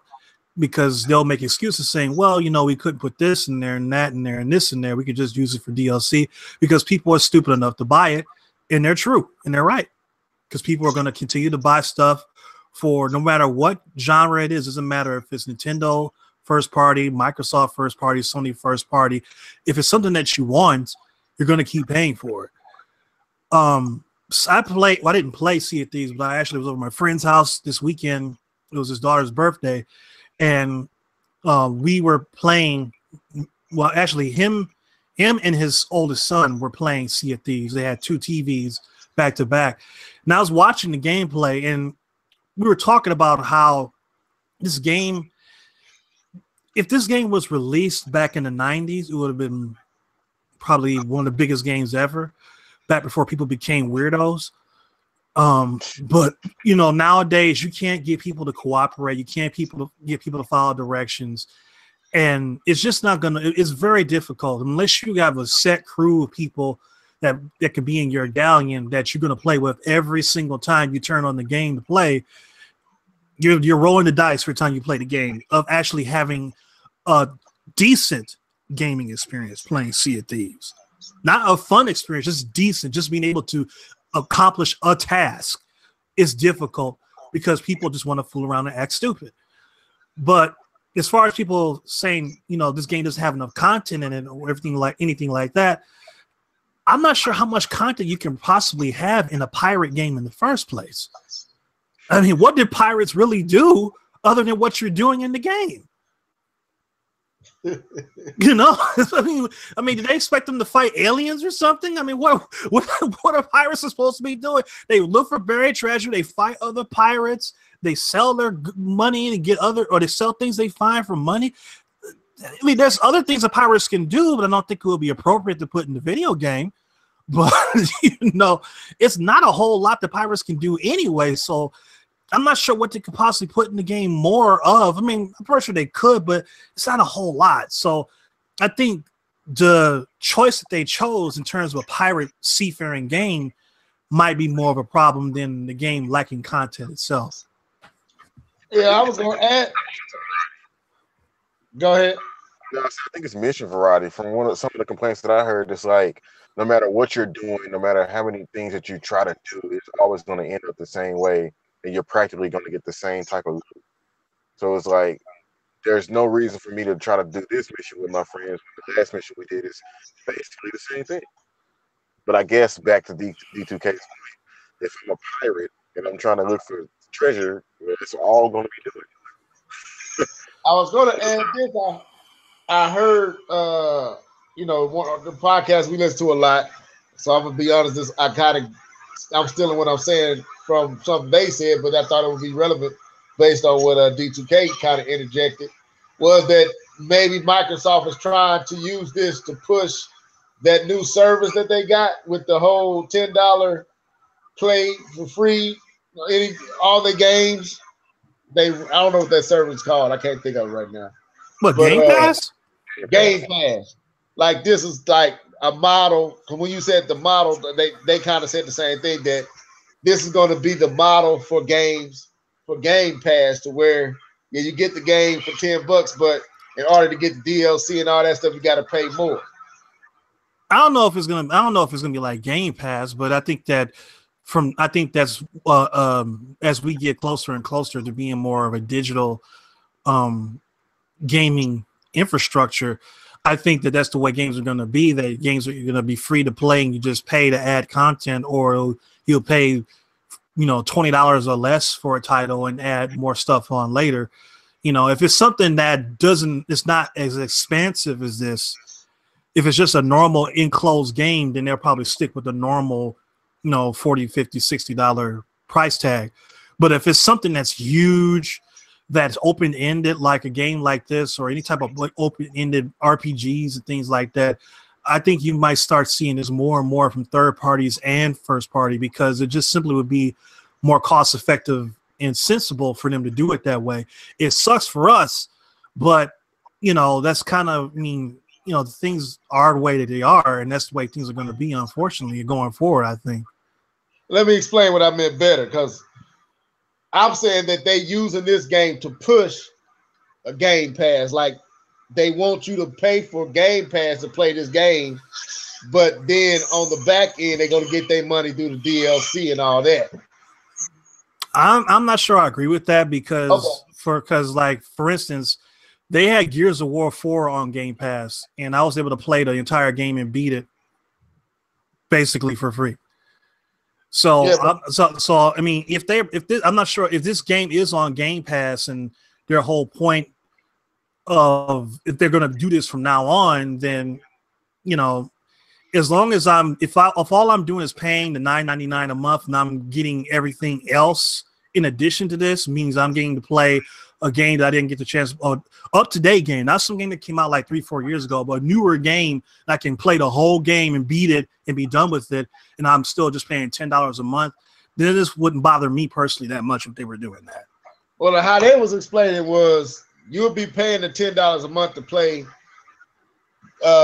because they'll make excuses saying, well, we couldn't put this in there and that in there and this in there. We could just use it for DLC, because people are stupid enough to buy it. And they're true and they're right, because people are going to continue to buy stuff for no matter what genre it is. It doesn't matter if it's Nintendo first party, Microsoft first party, Sony first party. If it's something that you want, you're going to keep paying for it. So I didn't play Sea of Thieves, but I actually was over at my friend's house this weekend. It was his daughter's birthday, and we were playing. Well, actually, him and his oldest son were playing Sea of Thieves. They had two TVs back to back. And I was watching the gameplay, and we were talking about how this game, if this game was released back in the 90s, it would have been probably one of the biggest games ever, back before people became weirdos. But nowadays you can't get people to cooperate. You can't get people to follow directions. And it's just not it's very difficult unless you have a set crew of people that could be in your galleon that you're going to play with every single time you turn on the game to play. You're rolling the dice every time you play the game of actually having a decent gaming experience playing Sea of Thieves. Not a fun experience, just decent, just being able to accomplish a task is difficult, because people just want to fool around and act stupid. But as far as people saying, this game doesn't have enough content in it or anything like that, I'm not sure how much content you can possibly have in a pirate game in the first place. I mean, what did pirates really do other than what you're doing in the game? I mean, did they expect them to fight aliens or something? I mean, what are pirates supposed to be doing? They look for buried treasure. They fight other pirates. They sell their money and or they sell things they find for money. I mean, there's other things that pirates can do, but I don't think it would be appropriate to put in the video game. But it's not a whole lot that pirates can do anyway. So I'm not sure what they could possibly put in the game more of. I mean, I'm pretty sure they could, but it's not a whole lot. So I think the choice that they chose in terms of a pirate seafaring game might be more of a problem than the game lacking content itself. Yeah, I was going to add. Go ahead. Yeah, I think it's mission variety. From some of the complaints that I heard, it's like no matter what you're doing, no matter how many things that you try to do, it's always going to end up the same way. And you're practically going to get the same type of loot. So it's like there's no reason for me to try to do this mission with my friends. The last mission we did is basically the same thing. But I guess back to D2K's point, if I'm a pirate and I'm trying to look for treasure, it's all going to be doing. I was going to add this. I heard, one of the podcasts we listen to a lot. So I'm going to be honest, I'm stealing what I'm saying from something they said, but I thought it would be relevant based on what D2K kind of interjected, was that maybe Microsoft is trying to use this to push that new service that they got with the whole $10 play for free, all the games. I don't know what that service is called. I can't think of it right now. But Game Pass? Game Pass. Like, this is like a model. When you said the model, they kind of said the same thing, that this is going to be the model for games, for Game Pass, to where you get the game for $10, but in order to get the DLC and all that stuff, you got to pay more. I don't know if it's gonna be like Game Pass, but I think that's as we get closer and closer to being more of a digital gaming infrastructure, I think that's the way games are going to be. That games are going to be free to play, and you just pay to add content, or you'll pay $20 or less for a title and add more stuff on later. If it's something that it's not as expansive as this, if it's just a normal enclosed game, then they'll probably stick with the normal, $40, $50, $60 price tag. But if it's something that's huge, that's open-ended, like a game like this, or any type of like open-ended RPGs and things like that, I think you might start seeing this more and more from third parties and first party, because it just simply would be more cost-effective and sensible for them to do it that way. It sucks for us, but that's kind of, things are the way that they are, and that's the way things are going to be, unfortunately, going forward, I think. Let me explain what I meant better, because I'm saying that they using this game to push a Game Pass. Like, they want you to pay for Game Pass to play this game, but then on the back end, they're going to get their money through the DLC and all that. I'm not sure I agree with that, because for instance, they had Gears of War 4 on Game Pass, and I was able to play the entire game and beat it basically for free. So, yeah, I mean, I'm not sure if this game is on Game Pass, and their whole point of if they're going to do this from now on, then as long as if all I'm doing is paying the $9.99 a month and I'm getting everything else in addition to this, means I'm getting to play a game that I didn't get the chance, up-to-date game, not some game that came out like 3-4 years ago, but a newer game that I can play the whole game and beat it and be done with it, and I'm still just paying $10 a month, then this wouldn't bother me personally that much if they were doing that. Well, how they was explaining was you would be paying the $10 a month to play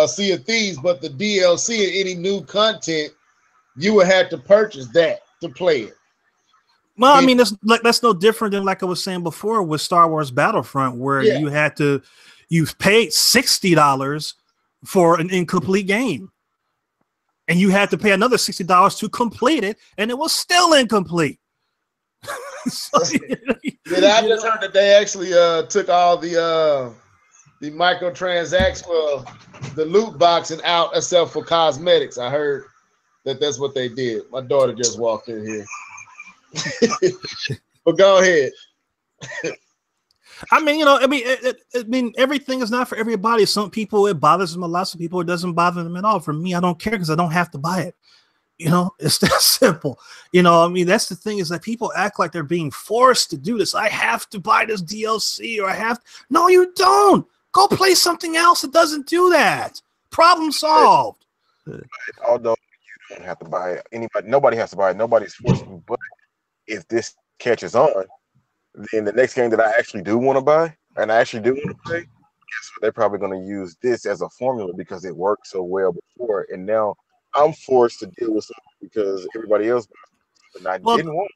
Sea of Thieves, but the DLC and any new content, you would have to purchase that to play it. Well, I mean, that's no different than, like I was saying before, with Star Wars Battlefront, where you paid $60 for an incomplete game, and you had to pay another $60 to complete it, and it was still incomplete. I just heard that they actually took all the microtransactions, well, the loot boxing out except for cosmetics. I heard that's what they did. My daughter just walked in here. But go ahead. I mean, everything is not for everybody. Some people it bothers them a lot. Some people it doesn't bother them at all. For me, I don't care because I don't have to buy it. It's that simple. I mean, that's the thing, is that people act like they're being forced to do this. I have to buy this DLC, or I have to. No, you don't. Go play something else that doesn't do that. Problem solved. Although you don't have to buy it, nobody has to buy it. Nobody's forced to. But if this catches on, then the next game that I actually do want to buy and I actually do want to play, guess what? They're probably going to use this as a formula because it worked so well before, and now I'm forced to deal with something because everybody else and I didn't want it.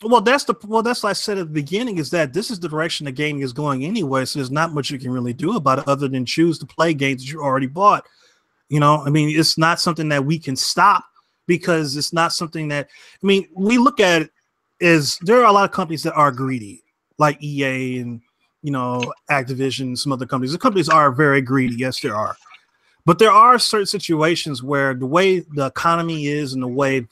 Well, that's what I said at the beginning, is that this is the direction the gaming is going anyway. So there's not much you can really do about it other than choose to play games that you already bought. I mean, it's not something that we can stop, because it's not something that, I mean, we look at it as there are a lot of companies that are greedy, like EA and, Activision, some other companies. The companies are very greedy. Yes, there are. But there are certain situations where the way the economy is and the way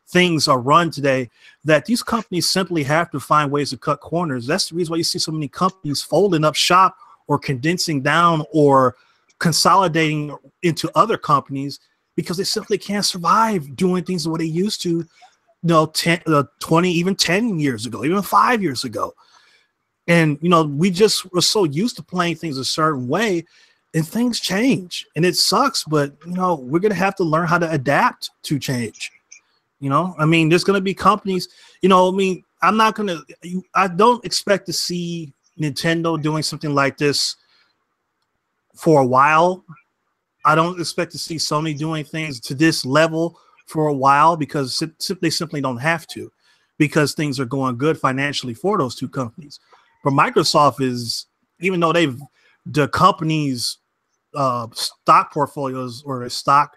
things are run today, that these companies simply have to find ways to cut corners. That's the reason why you see so many companies folding up shop or condensing down or consolidating into other companies, because they simply can't survive doing things the way they used to, 20, even 10 years ago, even 5 years ago. And, we just were so used to playing things a certain way, and things change, and it sucks, but, we're going to have to learn how to adapt to change. I mean, there's going to be companies, I don't expect to see Nintendo doing something like this for a while. I don't expect to see Sony doing things to this level for a while, because they simply don't have to, because things are going good financially for those two companies. But Microsoft is, even though the company's stock portfolios or their stock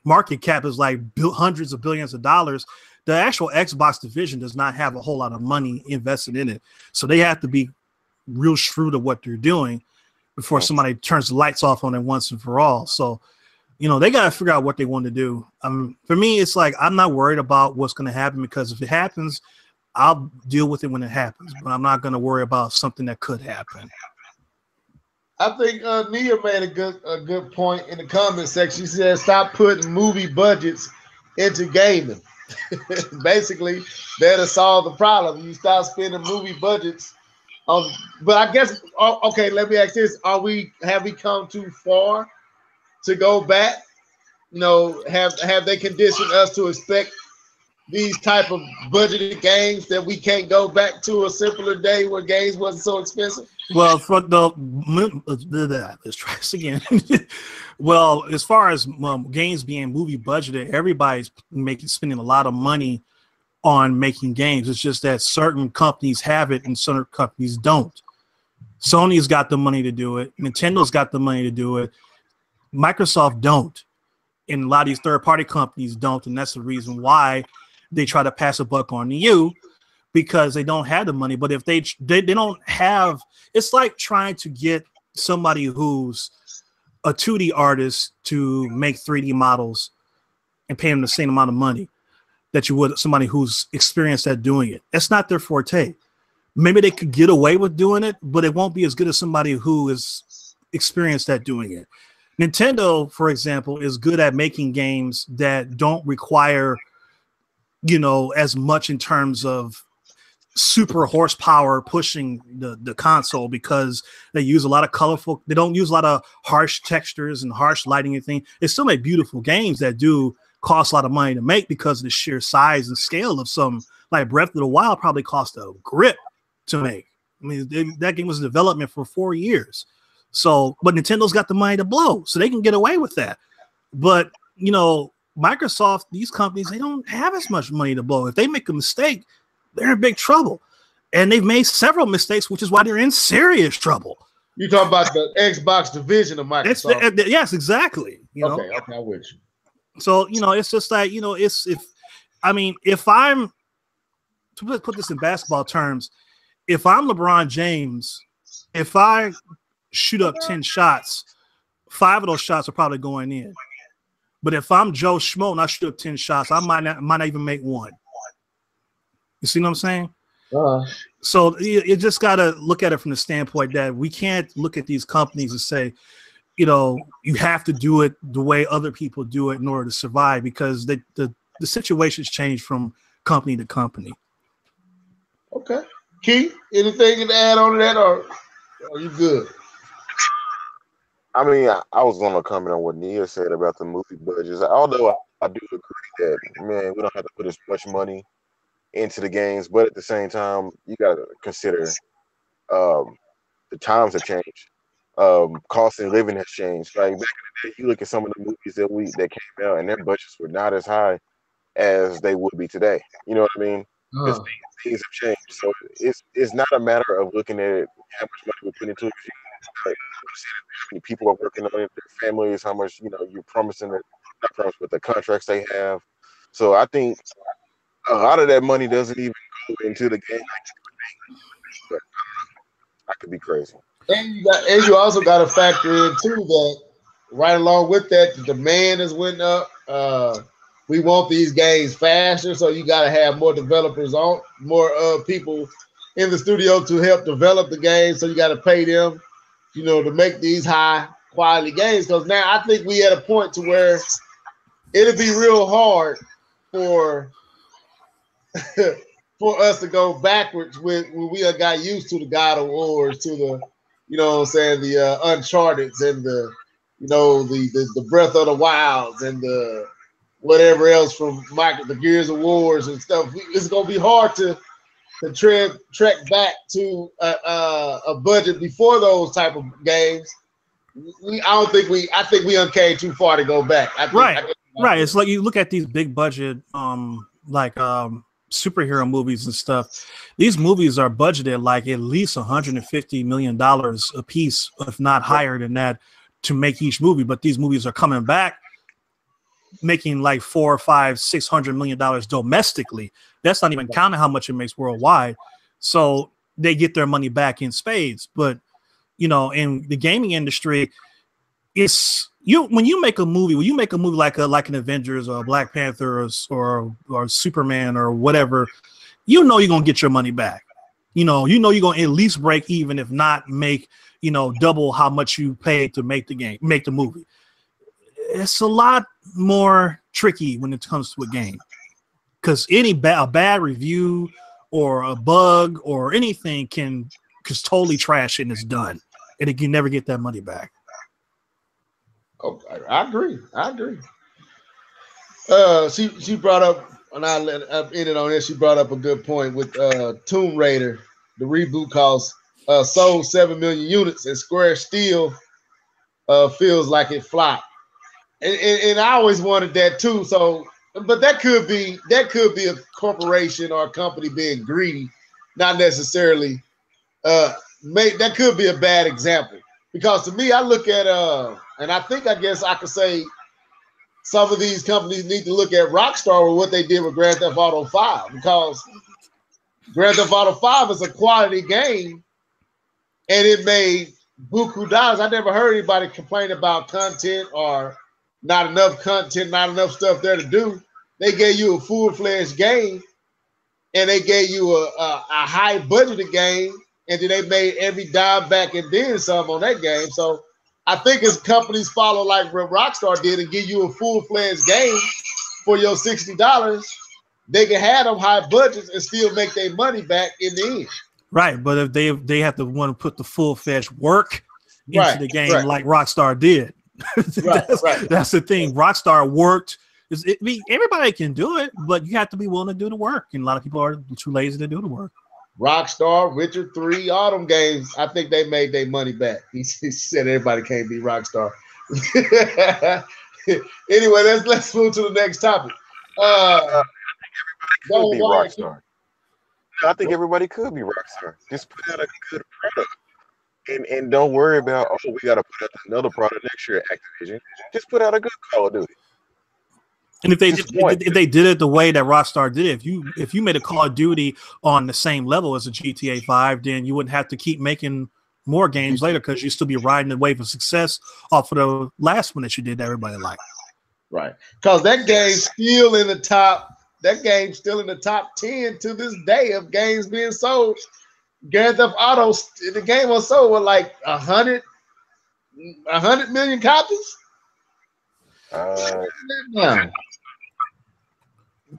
market cap is like hundreds of billions of dollars, the actual Xbox division does not have a whole lot of money invested in it. So they have to be real shrewd of what they're doing before somebody turns the lights off on it once and for all. So, You know, they got to figure out what they want to do. For me, it's like I'm not worried about what's going to happen, because if it happens, I'll deal with it when it happens. But I'm not going to worry about something that could happen. I think Nia made a good point in the comment section. She said, "Stop putting movie budgets into gaming." Basically, that'll solve the problem. You stop spending movie budgets. But I guess okay. Let me ask this: have we come too far to go back? You know, have they conditioned us to expect these type of budgeted games that we can't go back to a simpler day where games wasn't so expensive? Well, for let's try this again. Well, as far as games being movie budgeted, everybody's spending a lot of money on making games. It's just that certain companies have it and certain companies don't. Sony's got the money to do it. Nintendo's got the money to do it. Microsoft don't. And a lot of these third-party companies don't. And that's the reason why they try to pass a buck on you, because they don't have the money. But if they don't have, it's like trying to get somebody who's a 2D artist to make 3D models and pay them the same amount of money that you would somebody who's experienced at doing it. That's not their forte. Maybe they could get away with doing it, but it won't be as good as somebody who is experienced at doing it. Nintendo, for example, is good at making games that don't require, you know, as much in terms of super horsepower pushing the console, because they use a lot of colorful, they don't use a lot of harsh textures and harsh lighting and things. They still make beautiful games that do cost a lot of money to make because of the sheer size and scale of some, like Breath of the Wild probably cost a grip to make. I mean, that game was in development for 4 years. So, but Nintendo's got the money to blow, so they can get away with that. But, you know, Microsoft, these companies, they don't have as much money to blow. If they make a mistake, they're in big trouble. And they've made several mistakes, which is why they're in serious trouble. You talking about the Xbox division of Microsoft? Yes, exactly. You know? Okay, I'm with you. So, you know, it's just like, you know, if I'm, to put this in basketball terms, if I'm LeBron James, if I shoot up 10 shots, 5 of those shots are probably going in. But if I'm Joe Schmo and I shoot up 10 shots, I might not even make one. You see what I'm saying? So you just got to look at it from the standpoint that we can't look at these companies and say, you know, you have to do it the way other people do it in order to survive, because the situation's changed from company to company. Okay. Keith, anything to add on to that, or are you good? I mean, I was going to comment on what Nia said about the movie budgets. Although I do agree that, man, we don't have to put as much money into the games, but at the same time, you got to consider the times have changed. Cost of living has changed. Like back in the day, you look at some of the movies that came out, and their budgets were not as high as they would be today. You know what I mean? Because things have changed. So it's not a matter of looking at how much money we put into it. How many people are working on it, their families, how much you're promising that, not promise, but the contracts they have. So I think a lot of that money doesn't even go into the game. But I could be crazy. And you also got to factor in too that right along with that, the demand is went up. We want these games faster, so you got to have more developers on, more people in the studio to help develop the game. So you got to pay them, to make these high quality games. Because now I think we at a point to where it'll be real hard for for us to go backwards when we got used to the God of Wars, to the, the Uncharted's and the Breath of the Wilds and the whatever else from the Gears of Wars and stuff. It's gonna be hard to track back to a budget before those type of games. I think we came too far to go back. Right. It's like you look at these big budget superhero movies and stuff. These movies are budgeted like at least $150 million a piece, if not higher than that, to make each movie. But these movies are coming back making like $400, $500, $600 million domestically. That's not even counting how much it makes worldwide. So they get their money back in spades. But in the gaming industry, it's you when you make a movie like an Avengers or a Black Panther or Superman or whatever, you're gonna get your money back. You're gonna at least break even, if not make double how much you paid to make the movie. It's a lot more tricky when it comes to a game, because a bad review or a bug or anything can just totally trash it and it's done, and you never get that money back. Oh, I agree. She brought up, and I've ended on this. She brought up a good point with Tomb Raider. The reboot sold 7 million units, and Square still feels like it flopped. And I always wanted that too. So, but that could be a corporation or a company being greedy, not necessarily. That could be a bad example, because to me, I look at and I guess I could say some of these companies need to look at Rockstar with what they did with Grand Theft Auto 5, because Grand Theft Auto 5 is a quality game, and it made buku dollars. I never heard anybody complain about content or not enough content, not enough stuff there to do. They gave you a full-fledged game, and they gave you a high-budgeted game, and then they made every dime back and then some on that game. So I think as companies follow like what Rockstar did and give you a full-fledged game for your $60, they can have them high budgets and still make their money back in the end. Right, but if they have to want to put the full-fledged work into the game like Rockstar did. That's the thing. Rockstar worked. Everybody can do it, but you have to be willing to do the work, and a lot of people are too lazy to do the work. Rockstar, Witcher 3, all them games, I think they made their money back. He said everybody can't be Rockstar. Anyway, let's move to the next topic. I think everybody could be Rockstar. Just put out a good product. And don't worry about, we got to put out another product next year at Activision. Just put out a good Call of Duty. And if they did it the way that Rockstar did it, if you made a Call of Duty on the same level as a GTA 5, then you wouldn't have to keep making more games later, because you'd still be riding the wave of success off of the last one that you did that everybody liked. Right. Because that game's still in the top. That game's still in the top 10 to this day of games being sold. Grand Theft Auto, the game was sold with like 100 million copies.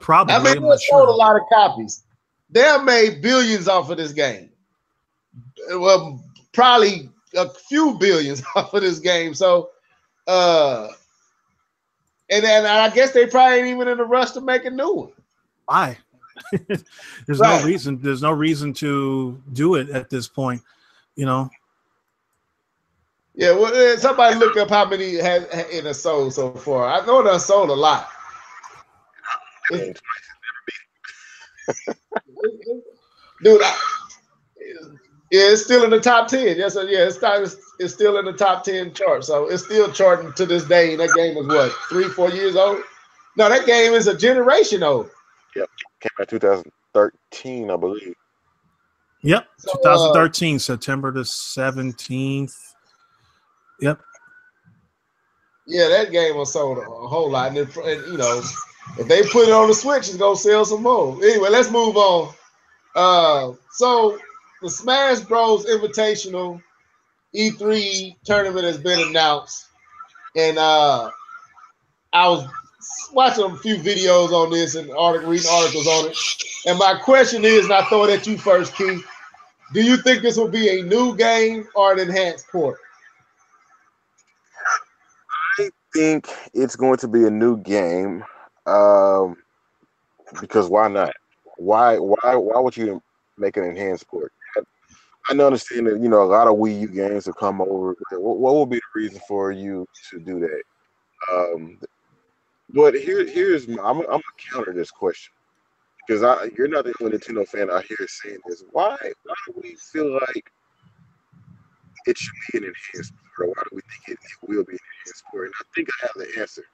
Probably. I mean, they sold a lot of copies. They have made billions off of this game. Well, probably a few billions off of this game. So, and I guess they probably ain't even in a rush to make a new one. Why? There's no reason to do it at this point, Yeah, well, somebody look up how many it has sold so far. I know it has sold a lot. Dude, it's still in the top 10. Yes, it's still in the top 10 chart. So it's still charting to this day. And that game is what, 3-4 years old? No, that game is a generation old. Yep, came out 2013, I believe. Yep, 2013, September the 17th. Yep. Yeah, that game was sold a whole lot, and if they put it on the Switch, it's gonna sell some more. Anyway, let's move on. So the Smash Bros. Invitational E3 tournament has been announced, and I was watching a few videos on this and reading articles on it. And my question is, and I throw it at you first, Keith, do you think this will be a new game or an enhanced port? I think it's going to be a new game, because why not? Why would you make an enhanced port? I understand that a lot of Wii U games have come over. What would be the reason for you to do that? But here's I'm gonna counter this question, because you're not the only Nintendo fan out here saying this. Why do we feel like it should be an enhanced port? Or why do we think it will be an enhanced port? And I think I have the answer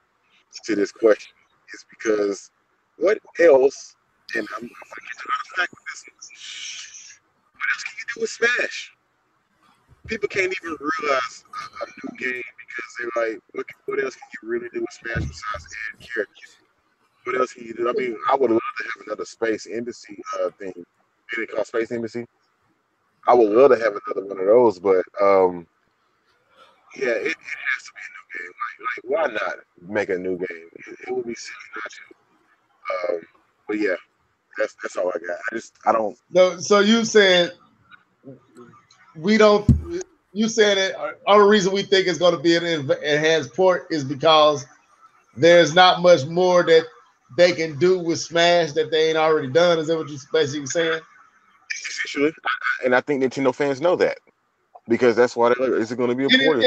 to this question. Is because what else? And I'm gonna get to the fact with this. What else can you do with Smash? People can't even realize a new game because they're like, what else can you really do with Smash besides add characters? What else can you do? I mean, I would love to have another Space Embassy thing. Isn't it called Space Embassy? I would love to have another one of those, but yeah, it has to be a new game. Like why not make a new game? It would be silly not to. But yeah, that's all I got. I don't. No, so you said we don't. You said that only reason we think it's going to be an enhanced port is because there's not much more that they can do with Smash that they ain't already done. Is that what you basically saying? Essentially, and I think Nintendo fans know that because that's why they're like, is it going to be a port?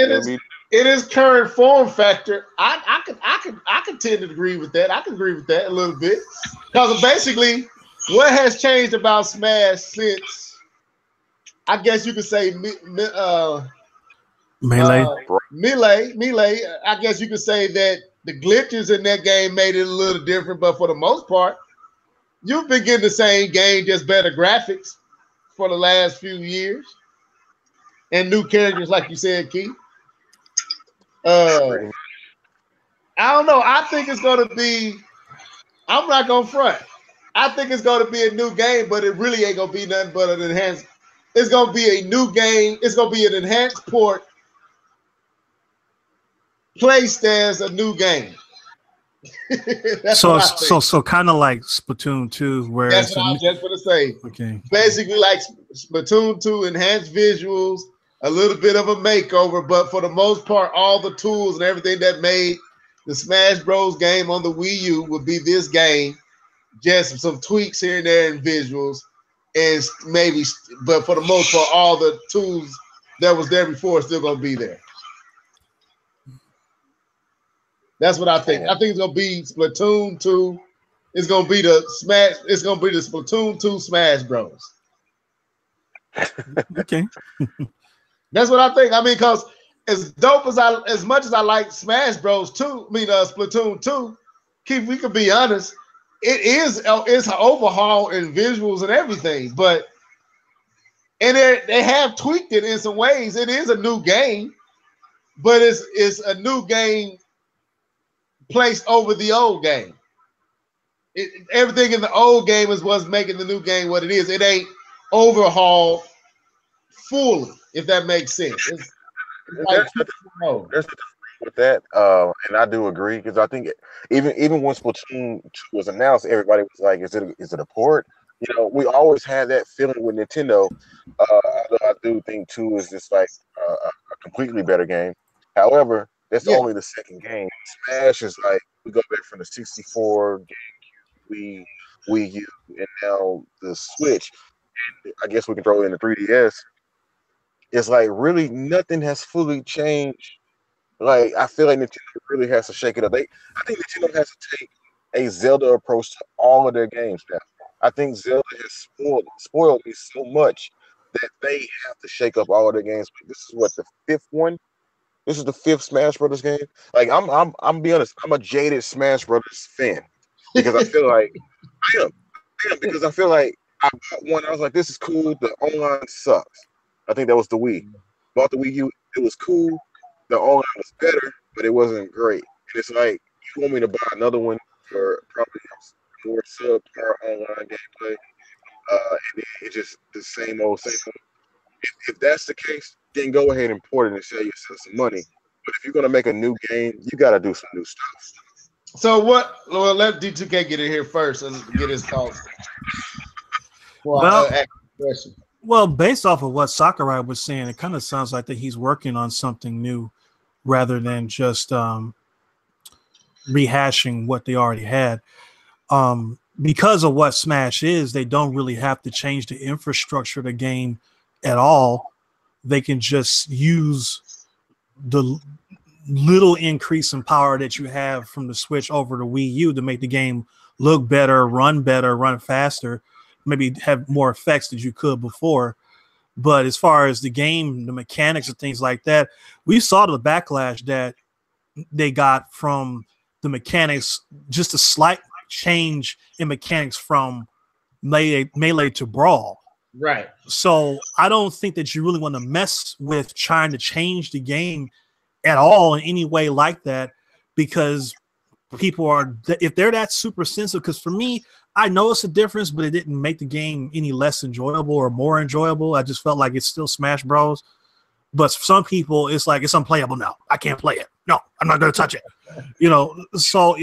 It is current form factor. I could tend to agree with that. I can agree with that a little bit because basically, what has changed about Smash since I guess you could say Melee. Melee. I guess you could say that the glitches in that game made it a little different, but for the most part, you've been getting the same game, just better graphics for the last few years. And new characters, like you said, Keith. I don't know. I think it's going to be. I'm not going to front. I think it's going to be a new game, but it really ain't going to be nothing but an enhanced. It's going to be a new game. It's going to be an enhanced port placed as a new game. so kind of like Splatoon 2, where that's what I was just going to say. Okay. Basically, like Splatoon 2, enhanced visuals, a little bit of a makeover, but for the most part, all the tools and everything that made the Smash Bros. Game on the Wii U would be this game. Just some tweaks here and there in visuals, and maybe, but for the most part, all the tools that was there before are still going to be there. That's what I think. I think it's going to be Splatoon 2. It's going to be the Smash. It's going to be the Splatoon 2 Smash Bros. Okay. That's what I think. I mean, because as dope as much as I like Smash Bros. 2, Splatoon 2, Keith, we could be honest, it's an overhaul in visuals and everything, but they have tweaked it in some ways. It is a new game, but it's a new game placed over the old game. Everything in the old game is what's making the new game what it is. It ain't overhauled fully, if that makes sense. There's nothing with that, and I do agree because I think even when Splatoon 2 was announced, everybody was like, "Is it a port?" You know, we always had that feeling with Nintendo. Although I do think 2 is just like a completely better game. However, that's only the second game. Smash is like we go back from the 64, GameCube, Wii U, and now the Switch. And I guess we can throw in the 3DS. It's like really nothing has fully changed. Like I feel like Nintendo really has to shake it up. I think Nintendo has to take a Zelda approach to all of their games now. I think Zelda has spoiled me so much that they have to shake up all of their games. This is what, the 5th one? This is the 5th Smash Brothers game. Like I'm be honest, I'm a jaded Smash Brothers fan because I feel like I am because I feel like I bought one. I was like, this is cool. The online sucks. I think that was the Wii. Bought the Wii U. It was cool. The online was better, but it wasn't great. And it's like, you want me to buy another one for probably more subpar online gameplay, and it's just the same old. If that's the case, then go ahead and port it and save yourself some money. But if you're gonna make a new game, you got to do some new stuff. So what? Well, let D2K get in here first and get his thoughts. Well, based off of what Sakurai was saying, it kind of sounds like that he's working on something new rather than just rehashing what they already had. Because of what Smash is, they don't really have to change the infrastructure of the game at all. They can just use the little increase in power that you have from the Switch over to Wii U to make the game look better, run faster, maybe have more effects that you could before. But as far as the game, the mechanics and things like that, we saw the backlash that they got from the mechanics, just a slight change in mechanics from melee to brawl. Right. So I don't think that you really want to mess with trying to change the game at all in any way like that, because people are, if they're that super sensitive, because for me, I know it's a difference, but it didn't make the game any less enjoyable or more enjoyable. I just felt like it's still Smash Bros. But for some people, it's like it's unplayable now. I can't play it. No, I'm not going to touch it. So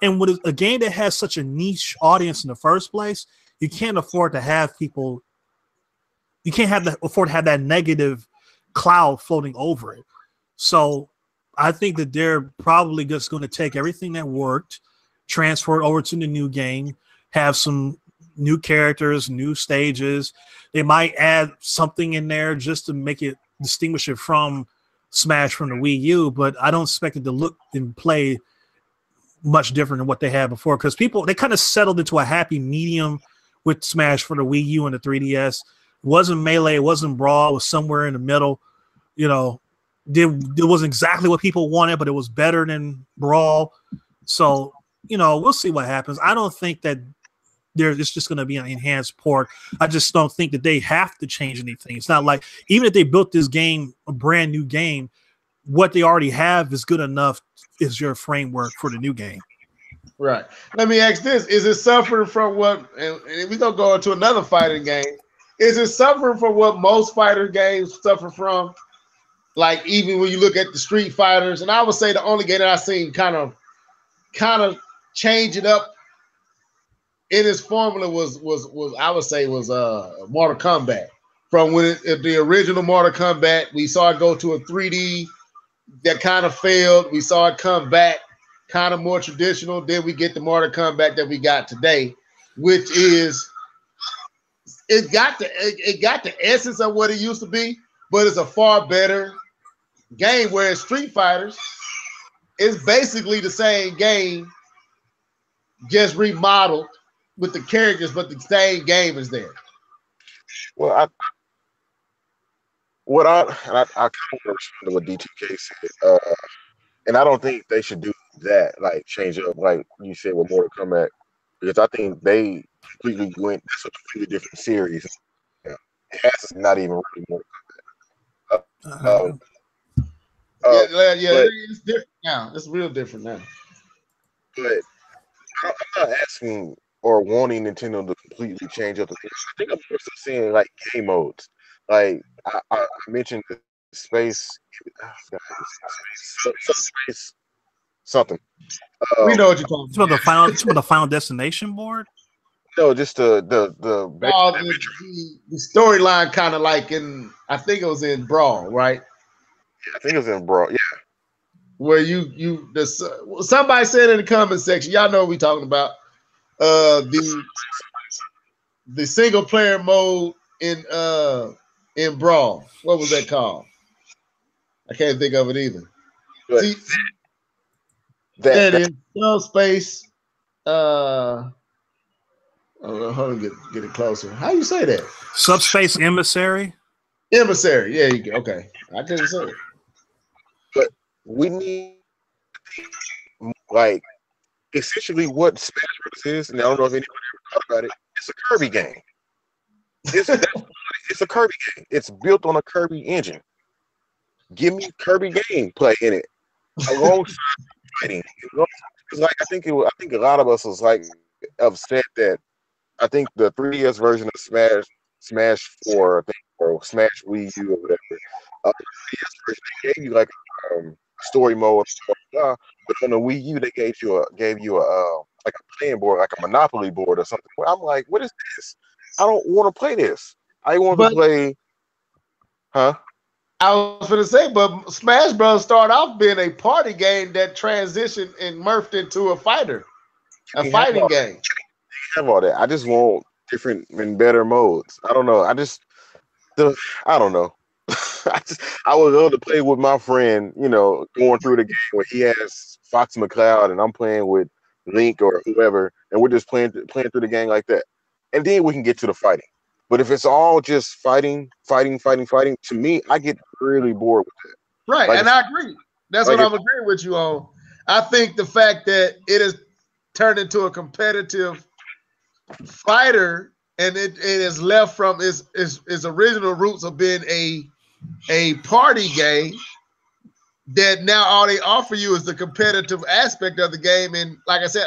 and with a game that has such a niche audience in the first place, you can't afford to have people. You can't afford to have that negative cloud floating over it. So I think that they're probably just going to take everything that worked, transfer it over to the new game, have some new characters, new stages. They might add something in there just to make it distinguish it from Smash from the Wii U, but I don't expect it to look and play much different than what they had before, because they kind of settled into a happy medium with Smash for the Wii U and the 3DS. It wasn't Melee, it wasn't Brawl, it was somewhere in the middle. It wasn't exactly what people wanted, but it was better than Brawl. So, we'll see what happens. I don't think that it's just going to be an enhanced port. I just don't think that they have to change anything. It's not like, even if they built this game, a brand new game, what they already have is good enough is your framework for the new game. Right. Let me ask this. Is it suffering from what, and we're going to go into another fighting game. Is it suffering from what most fighter games suffer from? Like, even when you look at the Street Fighters, and I would say the only game that I've seen kind of change it up in its formula was I would say was Mortal Kombat. From when the original Mortal Kombat, we saw it go to a 3D that kind of failed. We saw it come back kind of more traditional. Then we get the Mortal Kombat that we got today, which is it got the essence of what it used to be, but it's a far better game. Whereas Street Fighters is basically the same game, just remodeled with the characters, but the same game is there. Well, I kind of respond to what D2K said, and I don't think they should do that, like change up, like you said with Mortal Kombat, because I think they completely went. That's a completely different series. Yeah. It has not even really Mortal Kombat. It's different now. It's real different now. But I'm not asking or wanting Nintendo to completely change up the things. I think I'm just seeing like game modes. Like I mentioned the space, space something. We know what you're talking about. It's about the Final Destination board. No, just the storyline, kind of like in. I think it was in Brawl, right? Yeah, I think it was in Brawl. Yeah. Where somebody said in the comment section, y'all know what we talking about. The single player mode in Brawl. What was that called? I can't think of it either. But see, that is subspace. Hold on, get it closer. How you say that? Subspace Emissary. Emissary. Yeah, you go. Okay, I couldn't say it. But we need, like, essentially what Smash Bros. Is, and I don't know if anybody ever thought about it. It's a Kirby game. It's a Kirby game. It's built on a Kirby engine. Give me Kirby gameplay in it, alongside fighting. Like I think a lot of us was like upset that I think the 3DS version of Smash 4, I think, or Smash Wii U or whatever, the 3DS version they gave you like story mode, but on the Wii U they gave you a like a playing board, like a Monopoly board or something. I'm like, what is this? I don't want to play this. I want to play, huh? I was going to say, but Smash Bros. Started off being a party game that transitioned and morphed into a fighting game. You have all that. I just want different and better modes. I don't know. I don't know. I would love to play with my friend, going through the game where he has Fox McCloud and I'm playing with Link or whoever, and we're just playing through the game like that. And then we can get to the fighting. But if it's all just fighting, to me, I get really bored with it. Right, and I agree. That's what I'm agreeing with you on. I think the fact that it has turned into a competitive fighter and it is left from its original roots of being a party game, that now all they offer you is the competitive aspect of the game. And like I said,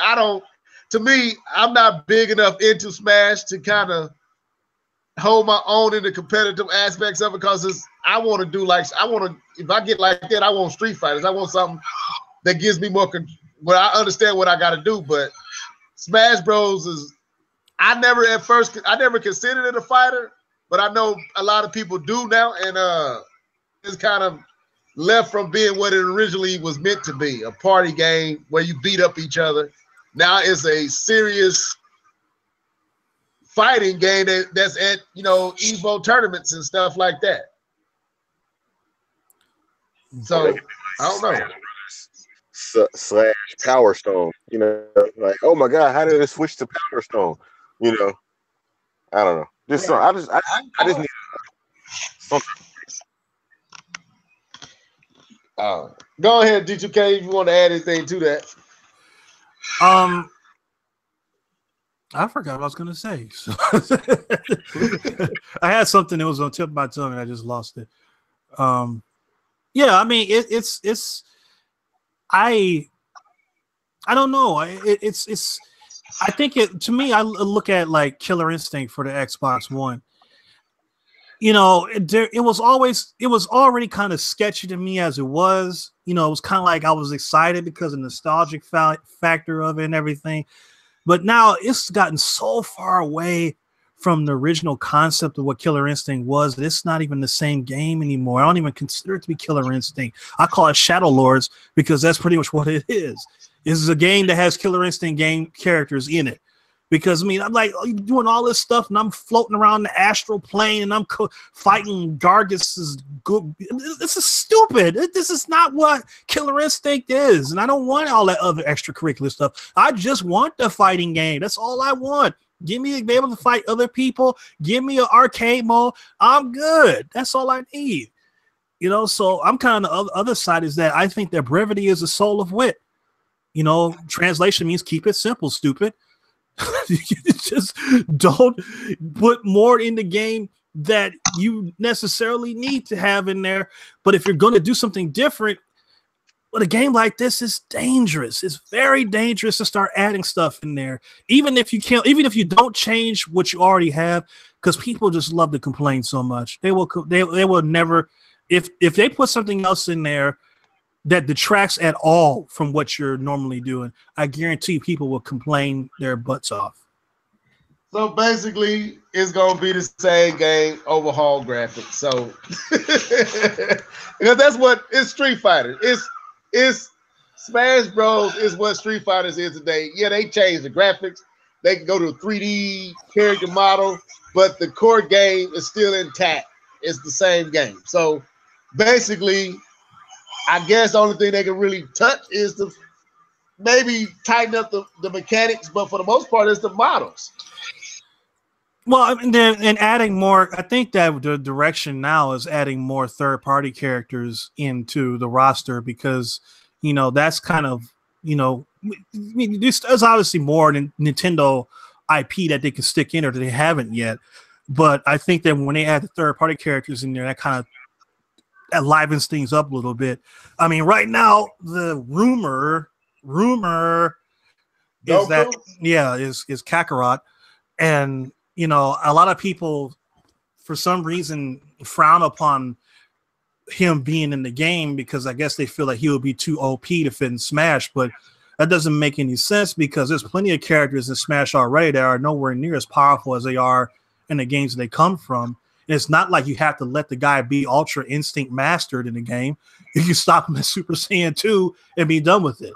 to me, I'm not big enough into Smash to kind of hold my own in the competitive aspects of it, because I want to do like, if I get like that, I want Street Fighters. I want something that gives me more, where I understand what I got to do. But Smash Bros I never considered it a fighter, but I know a lot of people do now, and it's kind of left from being what it originally was meant to be, a party game where you beat up each other. Now it's a serious fighting game that's at, Evo tournaments and stuff like that. So I don't know. Slash Power Stone, like, oh my God, how did it switch to Power Stone? I don't know. Just I just need something. Go ahead, D2K, if you want to add anything to that. I forgot what I was going to say. So I had something that was on the tip of my tongue and I just lost it. Yeah, I mean, it's I don't know. It's I think to me, I look at like Killer Instinct for the Xbox One. It was already kind of sketchy to me as it was. It was kind of like I was excited because of the nostalgic factor of it and everything. But now it's gotten so far away from the original concept of what Killer Instinct was that it's not even the same game anymore. I don't even consider it to be Killer Instinct. I call it Shadow Lords because that's pretty much what it is. This is a game that has Killer Instinct game characters in it. Because, I mean, I'm like doing all this stuff and I'm floating around the astral plane and I'm fighting Gargus's good. This is stupid. This is not what Killer Instinct is. And I don't want all that other extracurricular stuff. I just want the fighting game. That's all I want. Give me to be able to fight other people. Give me an arcade mode. I'm good. That's all I need. So I'm kind of on the other side is that I think that brevity is the soul of wit. Translation means keep it simple, stupid. Just don't put more in the game that you necessarily need to have in there. But if you're going to do something different, but a game like this is dangerous. It's very dangerous to start adding stuff in there, even if you don't change what you already have, because people just love to complain so much. They will never, if they put something else in there that detracts at all from what you're normally doing, I guarantee people will complain their butts off. So basically, it's gonna be the same game, overhaul graphics. So because that's what it's Street Fighter. It's Smash Bros. Is what Street Fighters is today. Yeah, they changed the graphics. They can go to a 3D character model, but the core game is still intact. It's the same game. So basically, I guess the only thing they can really touch is to maybe tighten up the mechanics, but for the most part, it's the models. Well, and adding more, I think that the direction now is adding more third-party characters into the roster because, that's kind of, there's obviously more than Nintendo IP that they can stick in or that they haven't yet. But I think that when they add the third-party characters in there, that kind of livens things up a little bit. I mean, right now the rumor is that is Kakarot, and a lot of people for some reason frown upon him being in the game because I guess they feel like he would be too OP to fit in Smash, but that doesn't make any sense because there's plenty of characters in Smash already that are nowhere near as powerful as they are in the games they come from. It's not like you have to let the guy be Ultra Instinct mastered in the game. You can stop him at Super Saiyan 2 and be done with it.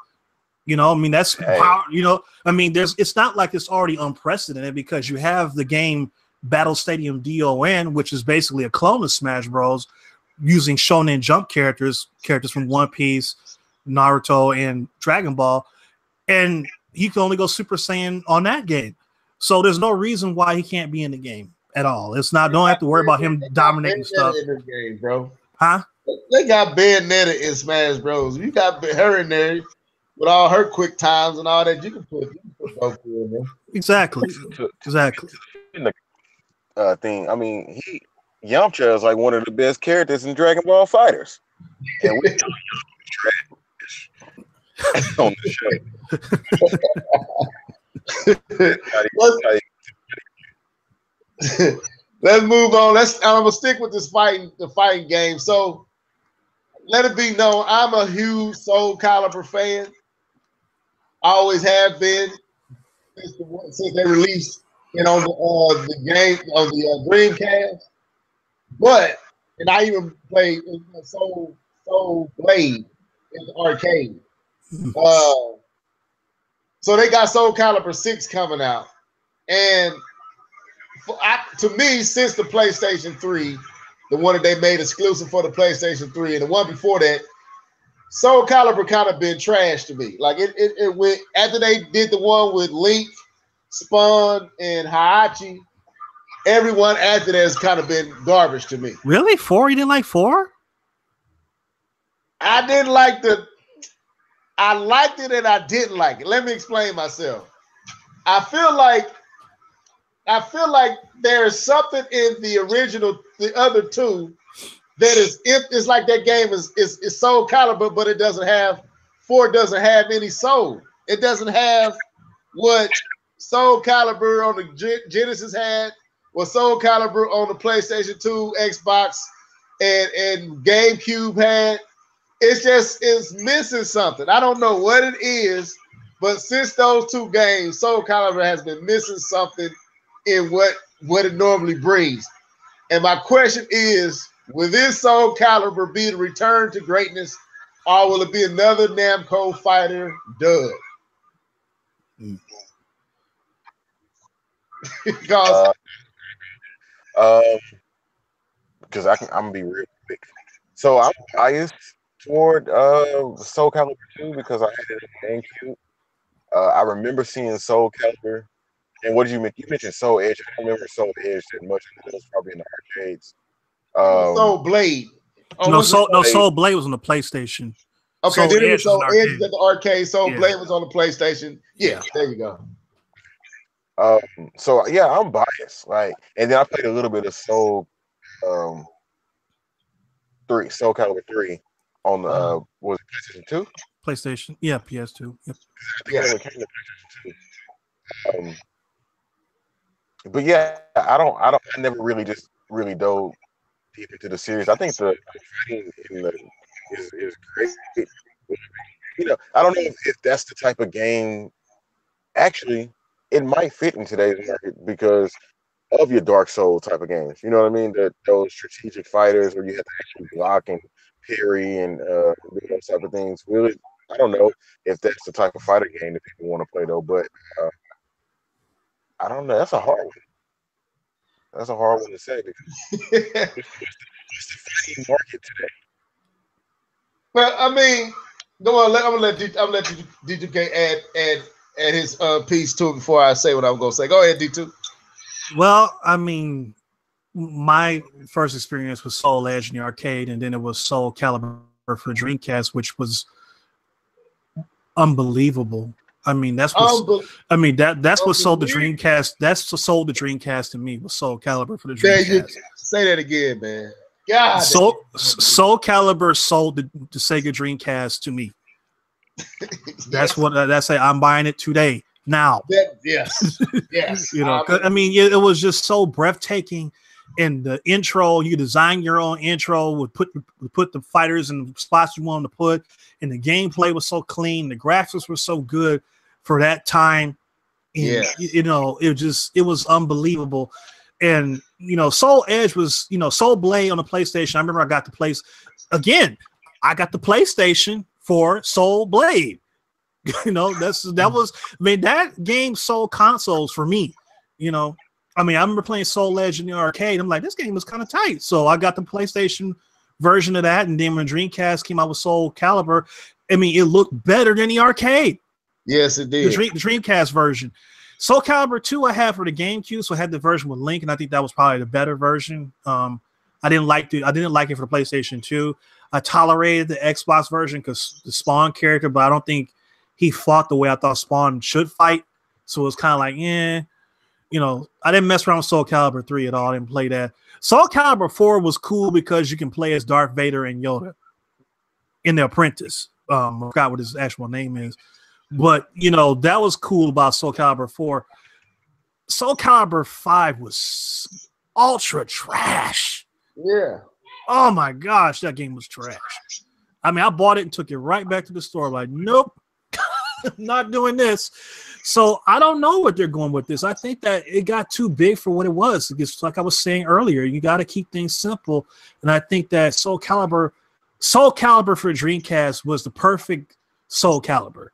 That's power, it's not like it's already unprecedented because you have the game Battle Stadium DON, which is basically a clone of Smash Bros. Using Shonen Jump characters from One Piece, Naruto, and Dragon Ball. And he can only go Super Saiyan on that game. So there's no reason why he can't be in the game at all. It's not, don't have to worry about him dominating stuff. In the game, bro. Huh? They got Bayonetta in Smash Bros. You got her in there with all her quick times and all that. You can put Goku in there. Exactly. Thing. I mean, Yamcha is like one of the best characters in Dragon Ball Fighters. and we trash on the show. Let's move on. I'm gonna stick with the fighting game. So let it be known, I'm a huge Soul Calibur fan. I always have been since they released on the game on the Dreamcast. But I even played Soul Blade in the arcade. So they got Soul Calibur 6 coming out, and to me, since the PlayStation 3, the one that they made exclusive for the PlayStation 3, and the one before that, Soul Calibur kind of been trash to me. Like it went after they did the one with Link, Spawn, and Heihachi. Everyone after that has kind of been garbage to me. Really? 4? You didn't like 4? I didn't like I liked it and I didn't like it. Let me explain myself. I feel like there is something in the other two that it's like that game is Soul Calibur, but it doesn't have 4 doesn't have any soul. It doesn't have what Soul Calibur on the Genesis had, what Soul Calibur on the PlayStation 2, Xbox, and GameCube had. It's missing something. I don't know what it is, but since those 2 games, Soul Calibur has been missing something in what it normally brings. And my question is, will this Soul Calibur be the return to greatness, or will it be another Namco fighter dud? Because I'm gonna be real quick. So I'm biased toward Soul Calibur 2 because I had it in GameCube. I remember seeing Soul Calibur. And what did you mention? You mentioned Soul Edge. I don't remember Soul Edge that much. It was probably in the arcades. Soul Blade. Soul Blade was on the PlayStation. Okay, then it was Soul Edge at the arcade. Soul Blade was on the PlayStation. Yeah, there you go. So yeah, I'm biased. And then I played a little bit of Soul Calibur 3 on the was it PlayStation 2? PlayStation, yeah, PS2. Yep. Yeah, it came to PlayStation 2. But yeah, I never really dove deep into the series. I think the fighting is great. I don't know if that's the type of game. Actually, it might fit in today's market because of your Dark Souls type of games. You know what I mean? Those strategic fighters where you have to actually block and parry and do those type of things. Really, I don't know if that's the type of fighter game that people want to play though. But I don't know. That's a hard one. That's a hard one to say because what's the fighting market today? Well, I mean, go on. I'm gonna let D2K add his piece to it before I say what I'm gonna say. Go ahead, D2. Well, I mean, my first experience was Soul Edge in the arcade, and then it was Soul Calibur for Dreamcast, which was unbelievable. I mean, that's what that's what sold the Dreamcast. That's what sold the Dreamcast to me was Soul Calibur for the Dreamcast. Say that again, man. God. Soul Calibur sold the Sega Dreamcast to me. That's what I'm buying it today. Now. Yes. I mean, it was just so breathtaking. And the intro, you design your own intro, would put the fighters in the spots you want them to put, and the gameplay was so clean, the graphics were so good for that time. And, it was unbelievable. And Soul Edge was, Soul Blade on the PlayStation. I remember I got the PlayStation for Soul Blade. That game sold consoles for me. I remember playing Soul Edge in the arcade. I'm like, this game was kind of tight. So I got the PlayStation version of that. And then when Dreamcast came out with Soul Calibur, it looked better than the arcade. Yes, it did. The Dreamcast version. Soul Calibur 2 I had for the GameCube, so I had the version with Link, and I think that was probably the better version. I didn't like it for the PlayStation 2. I tolerated the Xbox version because the Spawn character, but I don't think he fought the way I thought Spawn should fight. So it was kind of like, I didn't mess around with Soul Calibur 3 at all. I didn't play that. Soul Calibur 4 was cool because you can play as Darth Vader and Yoda. in The Apprentice. I forgot what his actual name is. But, you know, that was cool about Soul Calibur 4. Soul Calibur 5 was ultra trash. Yeah. Oh, my gosh, that game was trash. I mean, I bought it and took it right back to the store. Like, nope, not doing this. So I don't know what they're going with this. I think that it got too big for what it was. It's like I was saying earlier, you got to keep things simple. And I think that Soul Calibur for Dreamcast was the perfect Soul Calibur.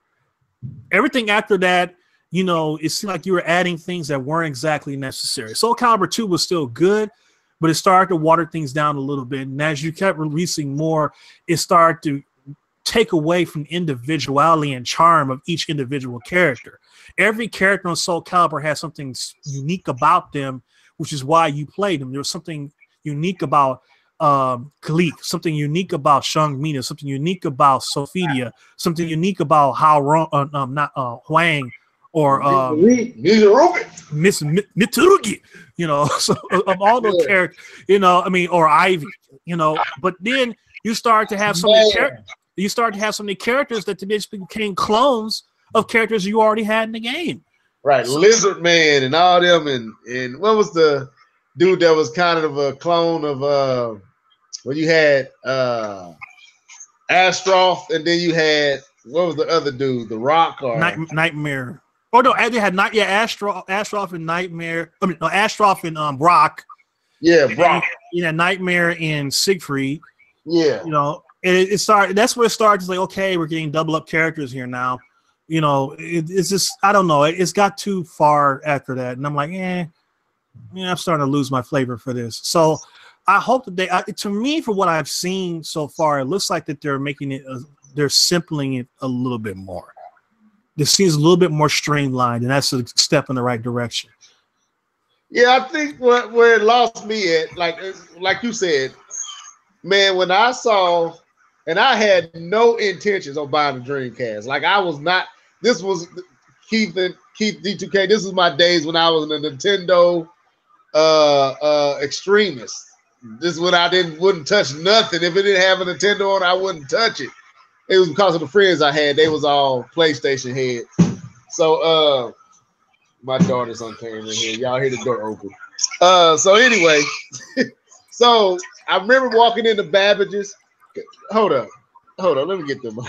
Everything after that, you know, it seemed like you were adding things that weren't exactly necessary. Soul Calibur 2 was still good, but it started to water things down a little bit. And as you kept releasing more, it started to take away from individuality and charm of each individual character. Every character on Soul Calibur has something unique about them, which is why you played them. There was something unique about Kalik, something unique about Shang-Mina, something unique about Sophia, something unique about Huang or Miss Mitsurugi, you know, so of all those characters, you know, I mean, or Ivy, you know, but then you start to have so many characters. You start to have so many characters that they became clones of characters you already had in the game. Right, so, Lizard Man and all them, and what was the dude that was kind of a clone of when you had Astroth, and then you had what was the other dude, The Rock or Nightmare? Oh no, they had Astroth and Nightmare. I mean, no, Astroth and Brock. Yeah, Brock. You know, Nightmare and Siegfried. Yeah, you know, it started. That's where it started. It's like, okay, we're getting double up characters here now. You know, it's just, I don't know. It's got too far after that. And I'm like, I'm starting to lose my flavor for this. So I hope that to me, for what I've seen so far, it looks like that they're making it, they're simpling it a little bit more. This seems a little bit more streamlined, and that's a step in the right direction. Yeah, I think where it lost me at, like you said, man, when I saw, and I had no intentions of buying the Dreamcast. Like I was not. This was Keith D2K. This was my days when I was a Nintendo extremist. This is when I wouldn't touch nothing. If it didn't have a Nintendo on, I wouldn't touch it. It was because of the friends I had. They was all PlayStation head. So my daughter's on camera here. Y'all hear the door open. So anyway, so I remember walking into Babbage's. Hold up. Let me get them.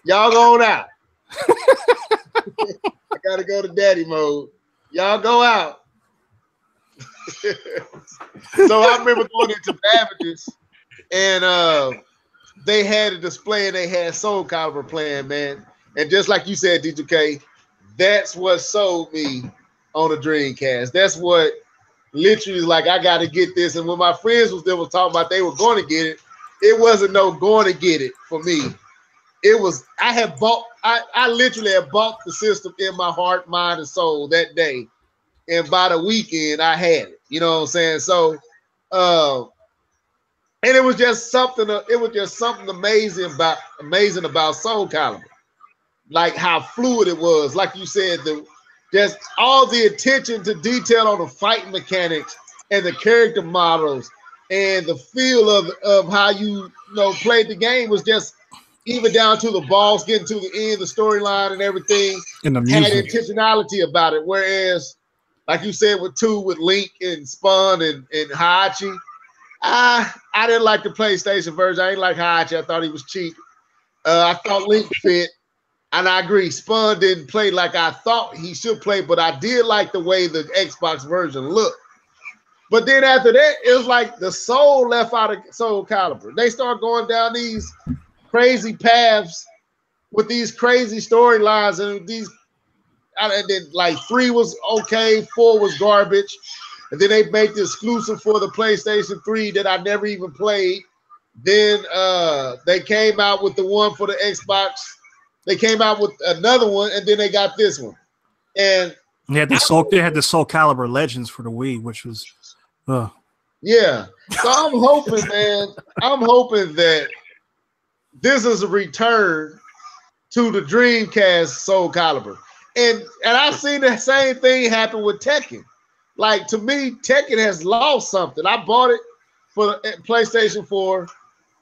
Y'all going out. I gotta go to daddy mode. Y'all go out. So I remember going into Babbage's, and they had a display and they had Soul Calibur playing, man. And just like you said, D2K, that's what sold me on the Dreamcast. That's what literally is like, I got to get this. And when my friends was talking about they were going to get it, it wasn't no going to get it for me. It was, I literally had bought the system in my heart, mind, and soul that day. And by the weekend, I had it. You know what I'm saying? So, and it was just something amazing about Soul Calibur. Like how fluid it was. Like you said, just all the attention to detail on the fighting mechanics and the character models and the feel of how you played the game was just, even down to the boss getting to the end, the storyline and everything, and the had music. intentionality about it. Whereas, like you said, with Link and Spawn and Hachi, I didn't like the PlayStation version. I didn't like Hachi. I thought he was cheap. I thought Link fit, and I agree. Spawn didn't play like I thought he should play, but I did like the way the Xbox version looked. But then after that, it was like the soul left out of Soul Calibur. They start going down these crazy paths with these crazy storylines, and then like 3 was okay, 4 was garbage, and then they made the exclusive for the PlayStation 3 that I never even played. Then they came out with the one for the Xbox. They came out with another one, and then they got this one. And they had the Soul Calibur Legends for the Wii, which was yeah. So I'm hoping, man. I'm hoping that this is a return to the Dreamcast Soul Calibur. And I've seen the same thing happen with Tekken. Like, to me, Tekken has lost something. I bought it for the PlayStation 4.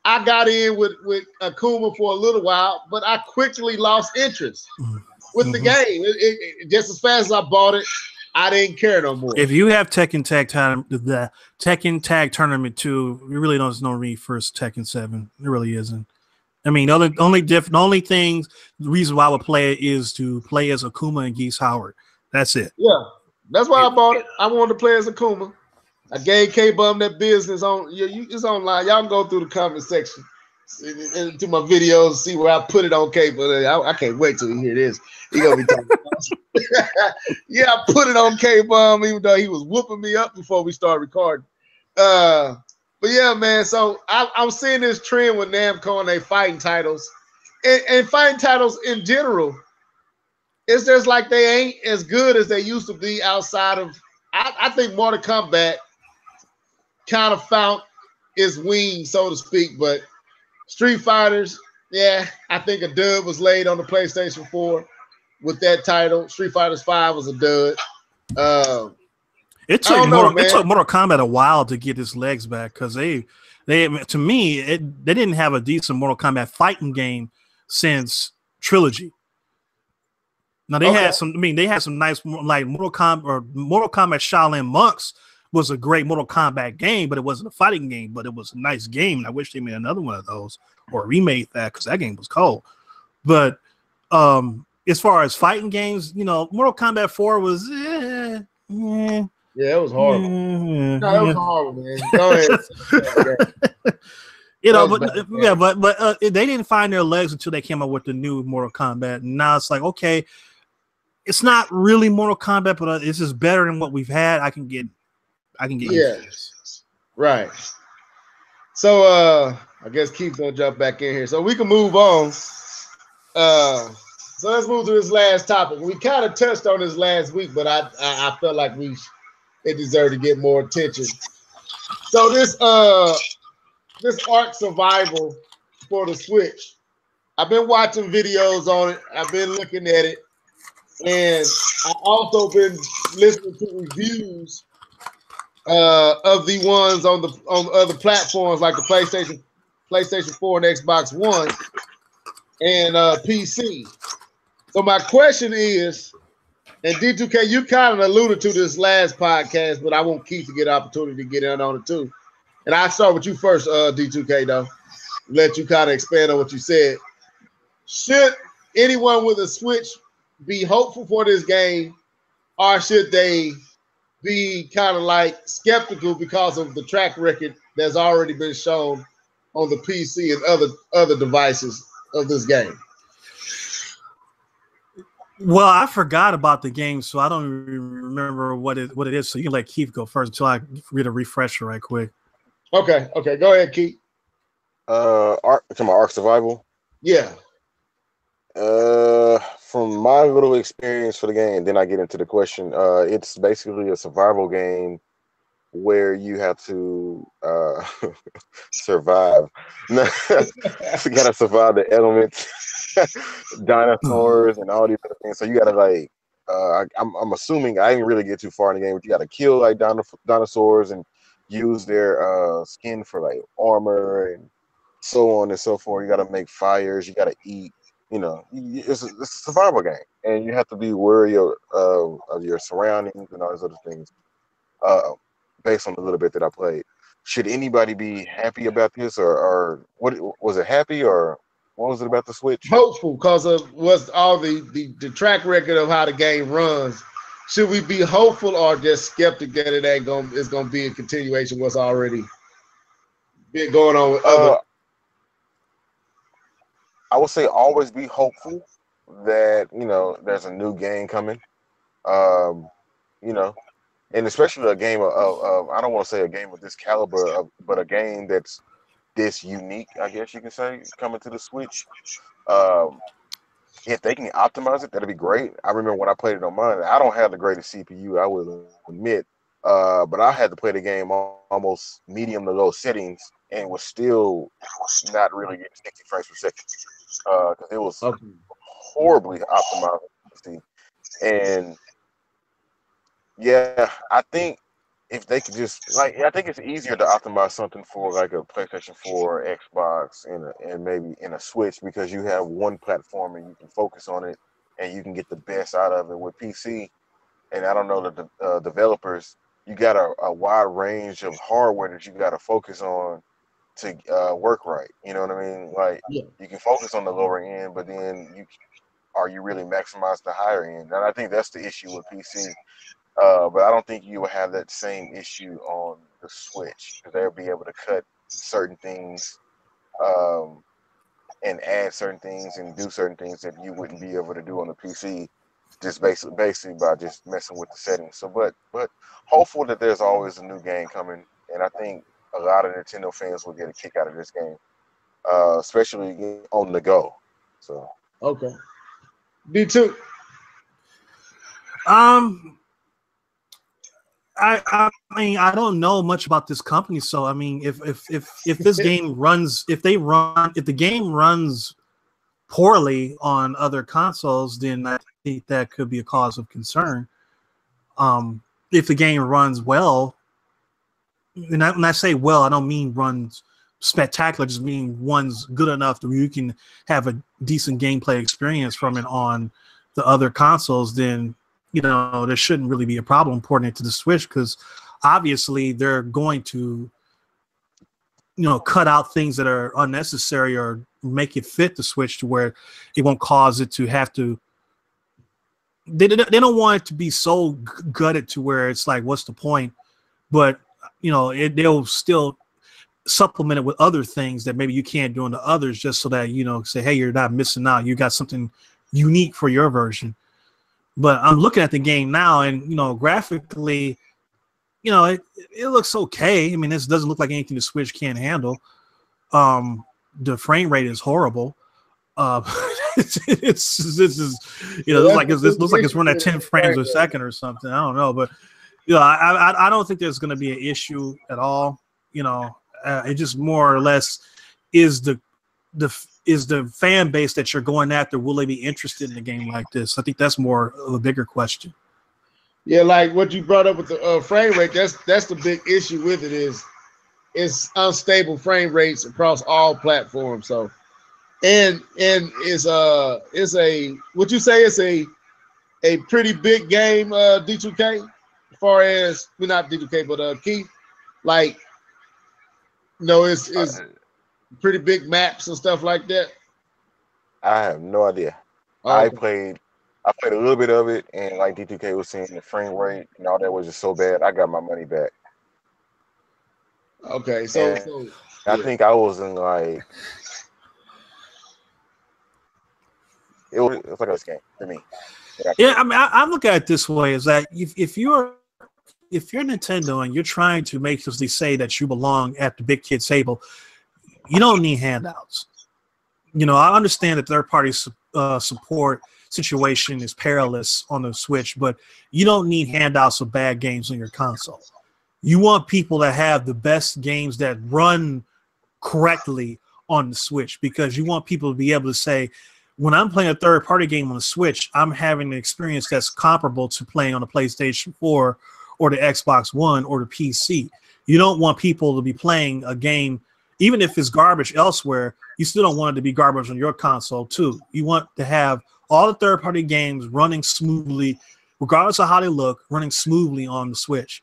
I got in with Akuma for a little while, but I quickly lost interest with the game. Just as fast as I bought it, I didn't care no more. If you have Tekken Tag Tournament 2, you really don't know read first Tekken 7. It really isn't. I mean, the reason why I would play it is to play as Akuma and Geese Howard. That's it. Yeah, that's why I bought it. I wanted to play as Akuma. I gave K-Bum that business on. It's online. Y'all can go through the comment section into my videos, see where I put it on K. But I can't wait till you hear this. He gonna be talking. Yeah, I put it on K-Bum, even though he was whooping me up before we started recording. But yeah, man. So I'm seeing this trend with Namco and they fighting titles, and fighting titles in general. It's just like they ain't as good as they used to be outside of. I think Mortal Kombat kind of found its wings, so to speak. But Street Fighters, yeah, I think a dud was laid on the PlayStation 4 with that title. Street Fighters 5 was a dud. It took Mortal Kombat a while to get his legs back because they to me they didn't have a decent Mortal Kombat fighting game since Trilogy. Now they had some. I mean, they had some nice like Mortal Kombat Shaolin Monks was a great Mortal Kombat game, but it wasn't a fighting game. But it was a nice game, and I wish they made another one of those or remade that because that game was cold. But as far as fighting games, Mortal Kombat 4 was yeah, it was horrible. No, it was horrible, man. Go ahead. But they didn't find their legs until they came up with the new Mortal Kombat. And now it's like, okay, it's not really Mortal Kombat, but this is better than what we've had. I can get. Yeah, right. So I guess Keith's gonna jump back in here, so we can move on. So let's move to this last topic. We kind of touched on this last week, but I felt like it deserved to get more attention. So this ARK Survival for the Switch, I've been watching videos on it. I've been looking at it, and I've also been listening to reviews of the ones on other platforms like the PlayStation 4 and Xbox One and PC. So my question is, and D2K, you kind of alluded to this last podcast, but I want Keith to get an opportunity to get in on it too. And I'll start with you first, D2K, though. Let you kind of expand on what you said. Should anyone with a Switch be hopeful for this game, or should they be kind of like skeptical because of the track record that's already been shown on the PC and other devices of this game? Well, I forgot about the game, so I don't remember what it is. So you can let Keith go first until I read a refresher right quick. Okay. Go ahead, Keith. ARK Survival. Yeah. From my little experience for the game, then I get into the question. It's basically a survival game where you have to survive. You gotta survive the elements, dinosaurs, and all these other things. So you gotta I'm assuming I didn't really get too far in the game, but you gotta kill like dinosaurs and use their skin for like armor and so on and so forth. You gotta make fires. You gotta eat. It's a survival game, and you have to be wary of your surroundings and all those other things. Based on the little bit that I played, should anybody be happy about this, or what was it? Happy, or what was it about the Switch? Hopeful, because of what's all the track record of how the game runs. Should we be hopeful or just skeptic that it's gonna be a continuation of what's already been going on with other? I would say always be hopeful that there's a new game coming. And especially a game of I don't want to say a game of this caliber, but a game that's this unique, I guess you can say, coming to the Switch. If they can optimize it, that'd be great. I remember when I played it on mine, I don't have the greatest CPU, I will admit, but I had to play the game almost medium to low settings and was still not really getting 60 frames per second because it was horribly optimized. And yeah, I think if they could just like, I think it's easier to optimize something for like a PlayStation 4, Xbox, and maybe in a Switch, because you have one platform and you can focus on it and you can get the best out of it. With PC, and I don't know the developers, you got a wide range of hardware that you got to focus on to work right. You know what I mean? Like Yeah. you can focus on the lower end, but then are you really maximize the higher end? And I think that's the issue with PC. But I don't think you will have that same issue on the Switch, because they'll be able to cut certain things and add certain things and do certain things that you wouldn't be able to do on the PC, just basically by just messing with the settings. So, but hopeful that there's always a new game coming, and I think a lot of Nintendo fans will get a kick out of this game, especially on the go. So Okay. D2. I mean, I don't know much about this company, so I mean, if this game runs, if the game runs poorly on other consoles, then I think that could be a cause of concern. If the game runs well, and when I say well, I don't mean runs spectacular, just mean runs good enough that you can have a decent gameplay experience from it on the other consoles, then there shouldn't really be a problem porting it to the Switch, because obviously they're going to cut out things that are unnecessary or make it fit the Switch to where it won't cause it to have to. They don't want it to be so gutted to where it's like, what's the point? But they'll still supplement it with other things that maybe you can't do on the others, just so that say, hey, you're not missing out. You got something unique for your version. But I'm looking at the game now, and graphically, it looks okay. I mean, this doesn't look like anything the Switch can't handle. The frame rate is horrible. This looks like it's running at 10 frames a second or something. I don't know, but I don't think there's going to be an issue at all. It just more or less is the fan base that you're going after, will they be interested in a game like this? I think that's more of a bigger question. Yeah, like what you brought up with the frame rate, that's the big issue with it, is it's unstable frame rates across all platforms. So and it's a, would you say it's a pretty big game, D2K, as far as, not D2K, but Keith, like it's pretty big maps and stuff like that? I have no idea. I played a little bit of it, and like D2K was saying, the frame rate and all that was just so bad, I got my money back. Okay, so I think I was in like, it was like a game for me. Yeah, I mean, I look at it this way: is that if you're Nintendo and you're trying to make us say that you belong at the big kid table, you don't need handouts. I understand that third-party support situation is perilous on the Switch, but you don't need handouts of bad games on your console. You want people to have the best games that run correctly on the Switch, because you want people to be able to say, when I'm playing a third-party game on the Switch, I'm having an experience that's comparable to playing on the PlayStation 4 or the Xbox One or the PC. You don't want people to be playing a game, even if it's garbage elsewhere, you still don't want it to be garbage on your console too. You want to have all the third-party games running smoothly, regardless of how they look, running smoothly on the Switch.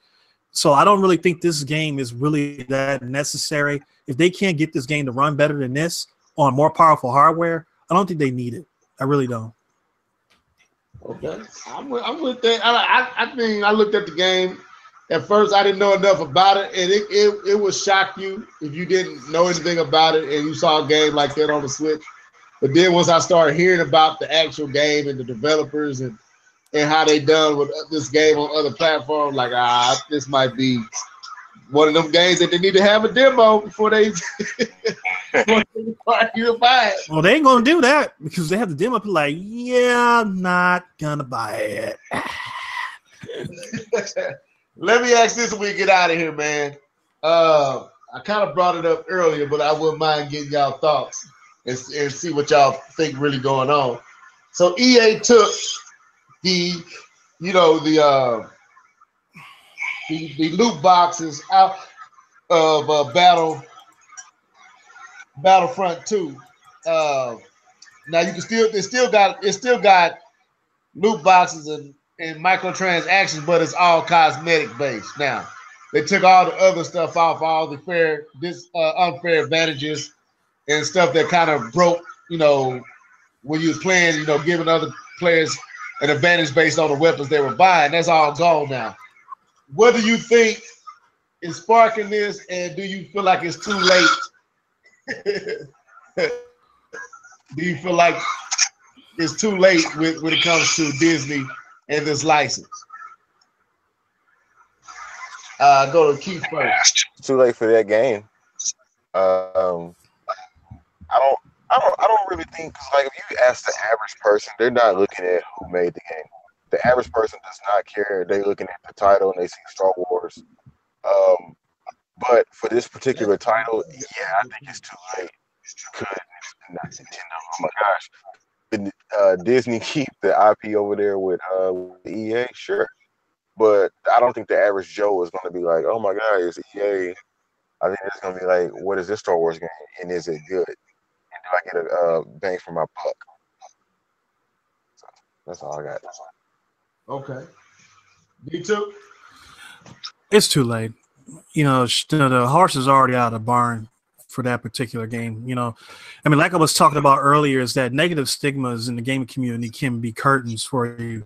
So I don't really think this game is really that necessary. If they can't get this game to run better than this on more powerful hardware, I don't think they need it. I really don't. Okay, I'm with that. I mean, I looked at the game. At first, I didn't know enough about it, and it would shock you if you didn't know anything about it and you saw a game like that on the Switch. But then once I started hearing about the actual game and the developers and how they done with this game on other platforms, like, this might be one of them games that they need to have a demo before they require you to buy it. Well, they ain't gonna do that because they have the demo. Like, yeah, I'm not gonna buy it. Let me ask this when we get out of here, man. I kind of brought it up earlier, but I wouldn't mind getting y'all thoughts and see what y'all think really going on. So EA took the the loot boxes out of Battlefront 2. Now you can still it still got loot boxes and microtransactions, but it's all cosmetic based. Now they took all the other stuff off, all the unfair advantages and stuff that kind of broke, when you was playing, giving other players an advantage based on the weapons they were buying. That's all gone now. What do you think is sparking this, and do you feel like it's too late? Do you feel like it's too late when it comes to Disney and this license? Go to Keith first. Too late for that game. I don't really think, because like if you ask the average person, they're not looking at who made the game. The average person does not care. They're looking at the title and they see Star Wars. But for this particular title, yeah, I think it's too late. Could not Nintendo? Oh my gosh, did Disney keep the IP over there with EA? Sure, but I don't think the average Joe is going to be like, oh my god, it's EA. I think it's going to be like, what is this Star Wars game, and is it good? And do I get a bang for my buck? So that's all I got. Okay. Me too. It's too late. The horse is already out of the barn for that particular game. I mean, like I was talking about earlier, is that negative stigmas in the gaming community can be curtains for you,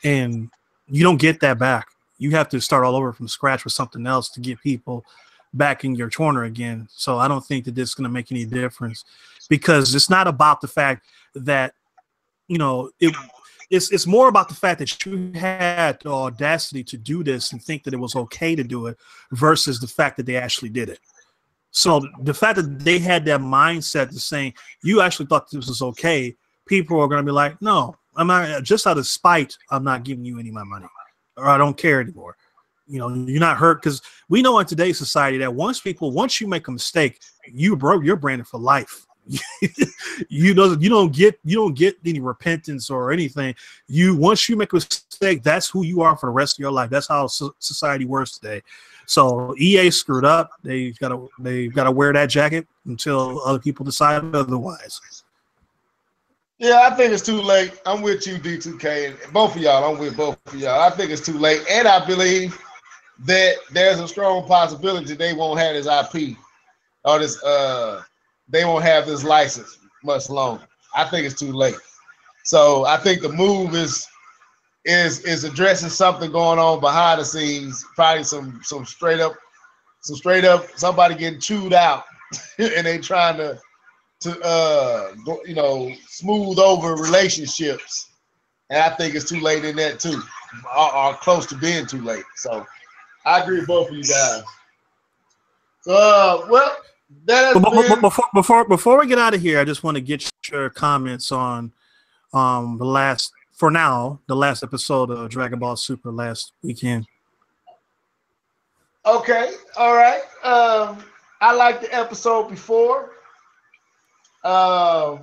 and you don't get that back. You have to start all over from scratch with something else to get people back in your corner again. So I don't think that this is going to make any difference, because it's not about the fact that, it's more about the fact that you had the audacity to do this and think that it was okay to do it versus the fact that they actually did it. So the fact that they had that mindset to saying you actually thought this was okay, people are going to be like, no, I'm not, just out of spite, I'm not giving you any of my money, or I don't care anymore. You're not hurt, because we know in today's society that once you make a mistake, you're branded for life. You don't get any repentance or anything. Once you make a mistake, that's who you are for the rest of your life. That's how society works today. So EA screwed up. They've got to wear that jacket until other people decide otherwise. Yeah, I think it's too late. I'm with you, D2K, and both of y'all. I'm with both of y'all. I think it's too late, and I believe that there's a strong possibility they won't have this IP or this they won't have this license much longer. I think it's too late. So I think the move is addressing something going on behind the scenes, probably some straight up somebody getting chewed out and they trying to smooth over relationships. And I think it's too late in that too, or close to being too late. So I agree with both of you guys. So before we get out of here, I just want to get your comments on the last episode of Dragon Ball Super last weekend. Okay, all right. I liked the episode before. I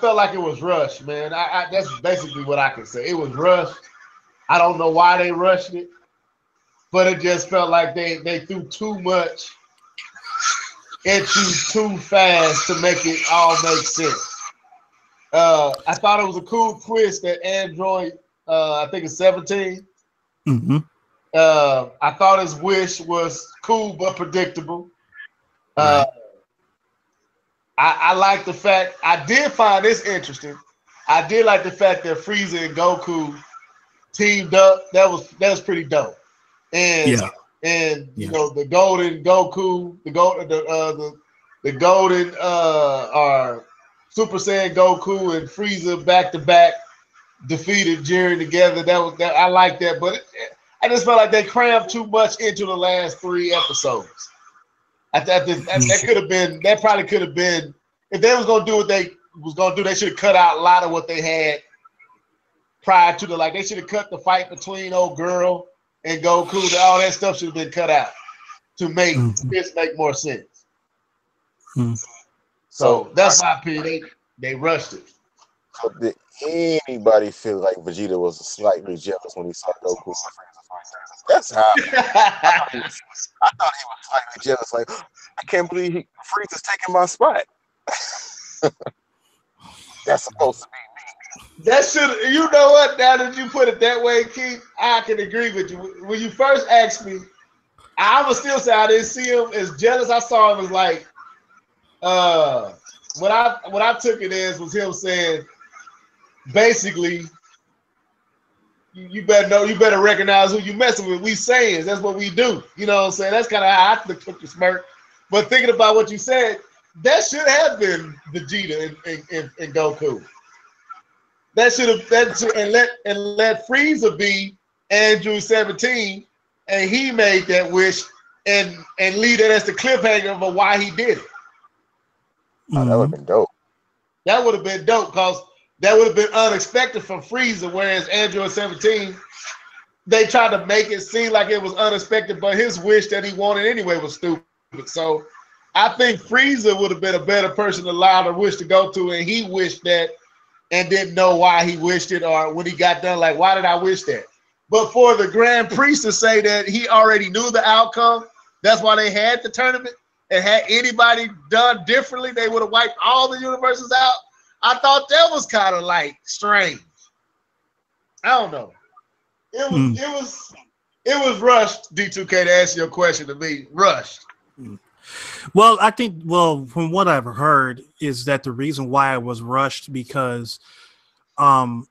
felt like it was rushed, man. That's basically what I can say. It was rushed. I don't know why they rushed it, but it just felt like they threw too much at you too fast to make it all make sense. I thought it was a cool twist that Android, I think it's 17. Mm-hmm. I thought his wish was cool but predictable. Right. I like the fact, I did find this interesting. I did like the fact that Frieza and Goku teamed up. That was pretty dope. And the golden Goku, the golden or Super Saiyan Goku and Frieza back to back defeated Jiren together. That I like that, but I just felt like they crammed too much into the last 3 episodes. That probably could have been, if they was gonna do what they was gonna do, they should have cut out a lot of what they had prior to they should have cut the fight between old girl and Goku. All that stuff should have been cut out to make this make more sense. So that's my opinion. They rushed it. So did anybody feel like Vegeta was slightly jealous when he saw Goku? That's how I thought he was slightly jealous. Like, I can't believe Frieza's taking my spot. That's supposed to be. That should, you know what? Now that you put it that way, Keith, I can agree with you. When you first asked me, I would still say I didn't see him as jealous. I saw him as like, what I took it as was him saying, basically, you better know, you better recognize who you messing with. We Saiyans, that's what we do. You know what I'm saying? That's kind of how I took the smirk. But thinking about what you said, that should have been Vegeta and Goku. That should have and let Frieza be Andrew 17, and he made that wish and leave it as the cliffhanger of why he did it. Oh, that would have been dope. That would have been dope because that would have been unexpected from Frieza, whereas Android 17, they tried to make it seem like it was unexpected, but his wish that he wanted anyway was stupid. So I think Frieza would have been a better person to allow the wish to go to, and he wished that and didn't know why he wished it, or when he got done, like, why did I wish that? But for the Grand Priest to say that he already knew the outcome, that's why they had the tournament, and had anybody done differently, they would have wiped all the universes out. I thought that was kind of like strange. I don't know. It was rushed, D2K, to answer your question to me. Rushed. Well, I think, from what I've heard, is that the reason why it was rushed because, I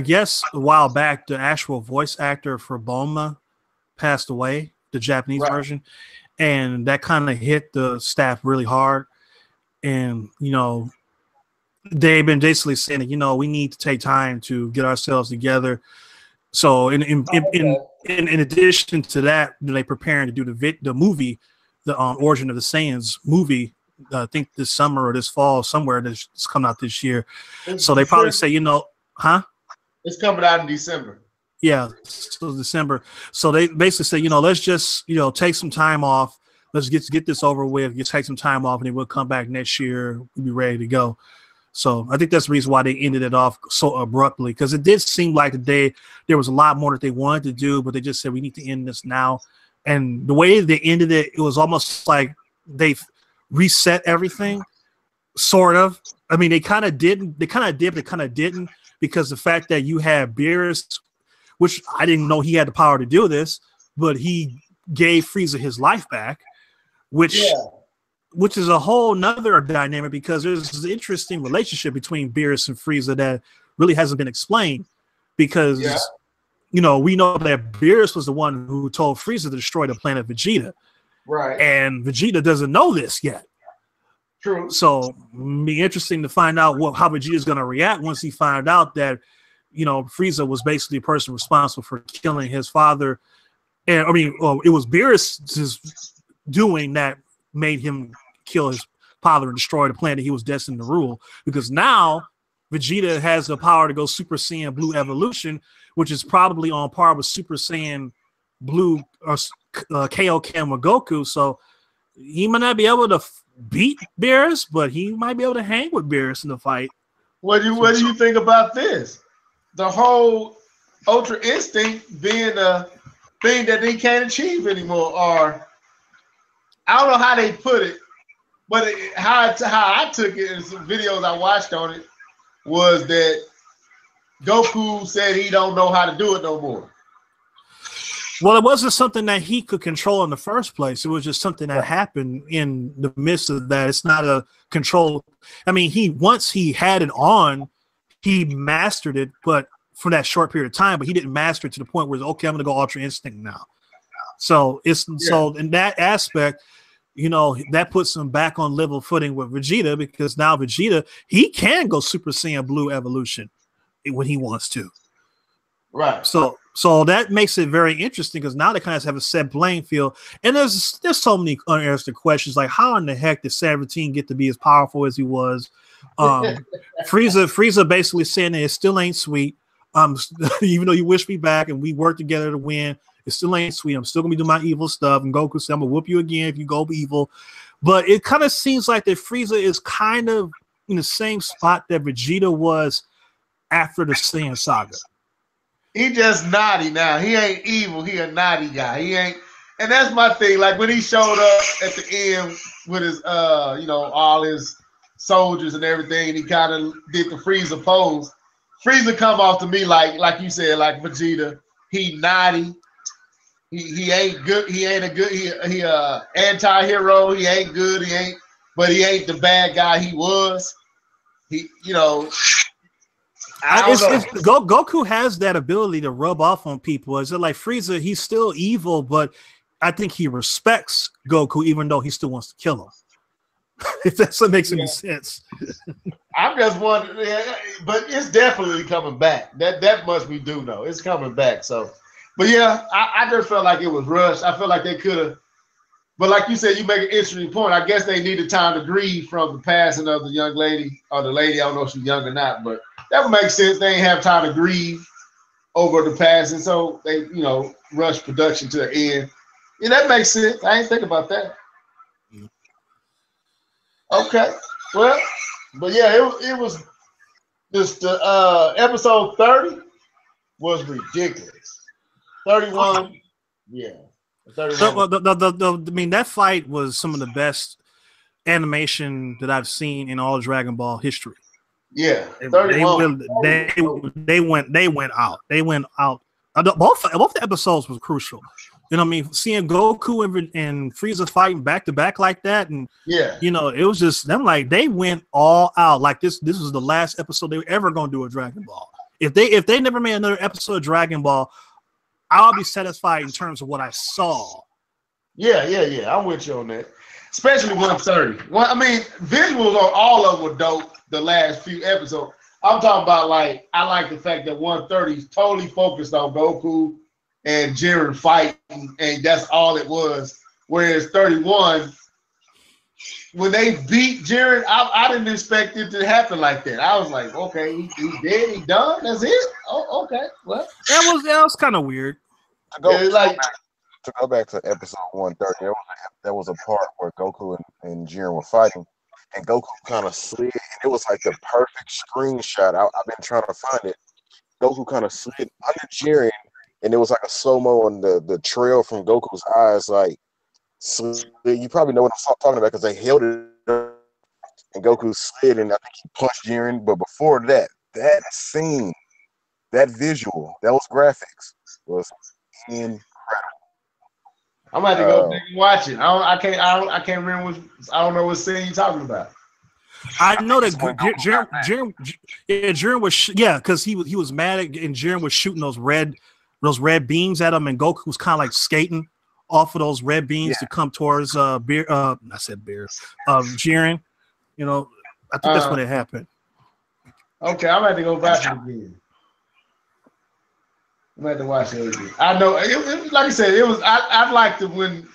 guess a while back, the actual voice actor for Bulma passed away, the Japanese version, and that kind of hit the staff really hard. And, they've been basically saying that, we need to take time to get ourselves together. So in addition to that, they're preparing to do the movie, the Origin of the Saiyans movie, I think this summer or this fall, somewhere that's coming out this year. So they probably say, It's coming out in December. Yeah, so December. So they basically say, let's just, take some time off. Let's get this over with. Just take some time off, and then we'll come back next year. We'll be ready to go. So I think that's the reason why they ended it off so abruptly, because it did seem like there was a lot more that they wanted to do, but they just said we need to end this now. And the way they ended it, it was almost like they reset everything, sort of. I mean, they kind of didn't. They kind of did, but they kind of didn't, because the fact that you have Beerus, which I didn't know he had the power to do this, but he gave Frieza his life back, which is a whole nother dynamic, because there's this interesting relationship between Beerus and Frieza that really hasn't been explained, because we know that Beerus was the one who told Frieza to destroy the planet Vegeta, right? And Vegeta doesn't know this yet. True. So it'll be interesting to find out how Vegeta's going to react once he found out that Frieza was basically the person responsible for killing his father, and it was Beerus' doing that made him kill his father and destroy the planet he was destined to rule, because now Vegeta has the power to go Super Saiyan Blue Evolution, which is probably on par with Super Saiyan Blue or Kaioken with Goku. So he might not be able to beat Beerus, but he might be able to hang with Beerus in the fight. What do you think about this? The whole Ultra Instinct being a thing that they can't achieve anymore, or I don't know how they put it, but how I took it in some videos I watched on it was that Goku said he don't know how to do it no more. Well, it wasn't something that he could control in the first place. It was just something that happened in the midst of that. It's not a control. I mean, once he had it on, he mastered it, but for that short period of time, but he didn't master it to the point where, okay, I'm going to go Ultra Instinct now. So so in that aspect, that puts him back on level footing with Vegeta, because now Vegeta, he can go Super Saiyan Blue Evolution when he wants to. Right. So that makes it very interesting, because now they kind of have a set playing field. And there's so many unanswered questions, like how in the heck did 17 get to be as powerful as he was? Frieza basically saying that it still ain't sweet. Even though you wish me back and we work together to win, it still ain't sweet. I'm still gonna be doing my evil stuff. And Goku said, I'm gonna whoop you again if you go evil. But it kind of seems like that Frieza is kind of in the same spot that Vegeta was after the Saiyan saga. He just naughty now. He ain't evil. He a naughty guy. He ain't, and that's my thing. Like when he showed up at the end with his, all his soldiers and everything, and he kind of did the Frieza pose. Frieza come off to me like you said, like Vegeta. He naughty. He ain't good. He ain't a good. He anti-hero. He ain't good. But he ain't the bad guy he was. He, Goku has that ability to rub off on people. Is it like Frieza? He's still evil, but I think he respects Goku, even though he still wants to kill him. If that makes any sense. I'm just wondering, but it's definitely coming back. That much we do know. It's coming back. So, but yeah, I just felt like it was rushed. I felt like they could have, but like you said, you make an interesting point. I guess they needed time to grieve from the passing of the young lady or the lady. I don't know if she's young or not, but that would make sense. They ain't have time to grieve over the passing, so they, rushed production to the end. Yeah, that makes sense. I ain't think about that. Okay, well, but yeah, it was just the episode 30 was ridiculous. 31, yeah. 31. So, I mean, that fight was some of the best animation that I've seen in all Dragon Ball history. Yeah, 31. They went out. Both the episodes was crucial. You know what I mean? Seeing Goku and Frieza fighting back to back like that, and it was just them, like they went all out. Like this was the last episode they were ever gonna do a Dragon Ball. If they never made another episode of Dragon Ball, I'll be satisfied in terms of what I saw. Yeah. I'm with you on that. Especially 130. Well, I mean, visuals on all of them were dope the last few episodes. I'm talking about, like, I like the fact that 130 is totally focused on Goku and Jiren fighting, and that's all it was. Whereas 31, when they beat Jiren, I didn't expect it to happen like that. I was like, okay, he's dead, he's done, that's it? Oh, okay, well. That was kind of weird. To go back to episode 130, there was a part where Goku and Jiren were fighting, and Goku kind of slid, and it was like the perfect screenshot. I've been trying to find it. Goku kind of slid under Jiren, and it was like a slow-mo on the trail from Goku's eyes. Like, you probably know what I'm talking about because they held it up, and Goku slid, and I think he punched Jiren. But before that scene, that visual, those graphics was incredible. I'm about to go back and watch it. I can't remember I don't know what scene you're talking about. I know that Jiren was because he was mad at, and Jiren was shooting those red beams at him, and Goku was kind of like skating off of those red beams to come towards Jiren. I think that's when it happened. Okay, I'm about to go back again. I'm going to watch it again. I know, like I said, it was. I liked it when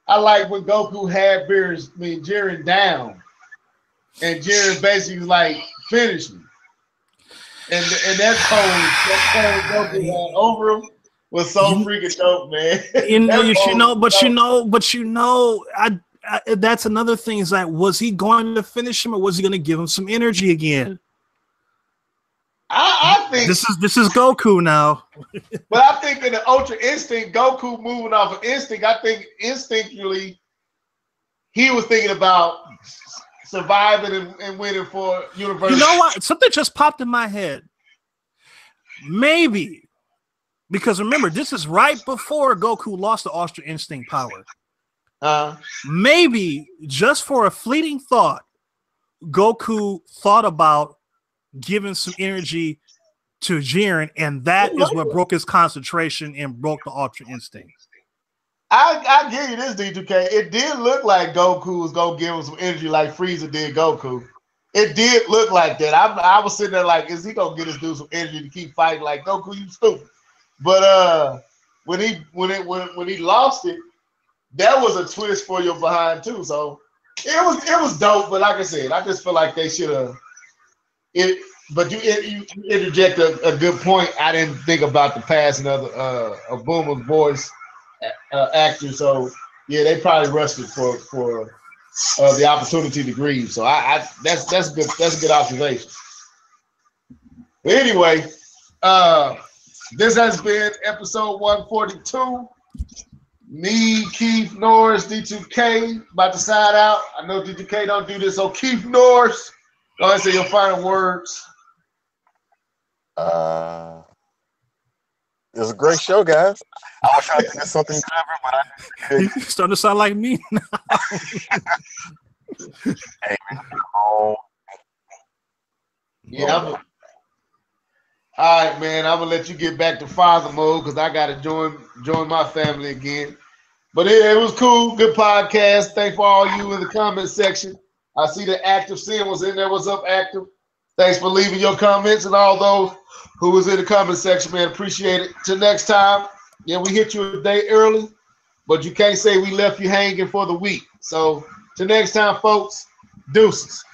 Goku had Jiren down, and Jiren basically was like, finish me. And that pose Goku had over him was so freaking dope, man. That's another thing. Is like, was he going to finish him, or was he going to give him some energy again? I think this is Goku now. But I think in the Ultra Instinct, Goku moving off of instinct, I think instinctually he was thinking about surviving and winning for universal. You know what? Something just popped in my head. Maybe because remember, this is right before Goku lost the Ultra Instinct power. Maybe just for a fleeting thought, Goku thought about giving some energy to Jiren, and that is what broke his concentration and broke the Ultra Instinct. I give you this, D2K. It did look like Goku was gonna give him some energy like Frieza did Goku. It did look like that. I was sitting there like, is he gonna get this dude some energy to keep fighting like Goku? You stupid. But when he lost it, that was a twist for your behind too. So it was dope. But like I said, I just feel like they should have. But you interject a good point. I didn't think about the passing of Boomer's voice actor. So yeah, they probably rushed it for the opportunity to grieve. So that's good. That's a good observation. But anyway, This has been episode 142. Me, Keith Norris, D2K, about to sign out. I know D2K don't do this, so Keith Norris, go ahead and say your final words. It was a great show, guys. I was trying to think of something clever, but I didn't. You're starting to sound like me. Hey, oh, Yeah, all right, man. I'm gonna let you get back to father mode because I gotta join my family again. But it was cool, good podcast. Thanks for all you in the comment section. I see the Active Sin was in there. What's up, Active? Thanks for leaving your comments and all those who was in the comment section, man. Appreciate it. Till next time. Yeah, we hit you a day early, but you can't say we left you hanging for the week. So till next time, folks, deuces.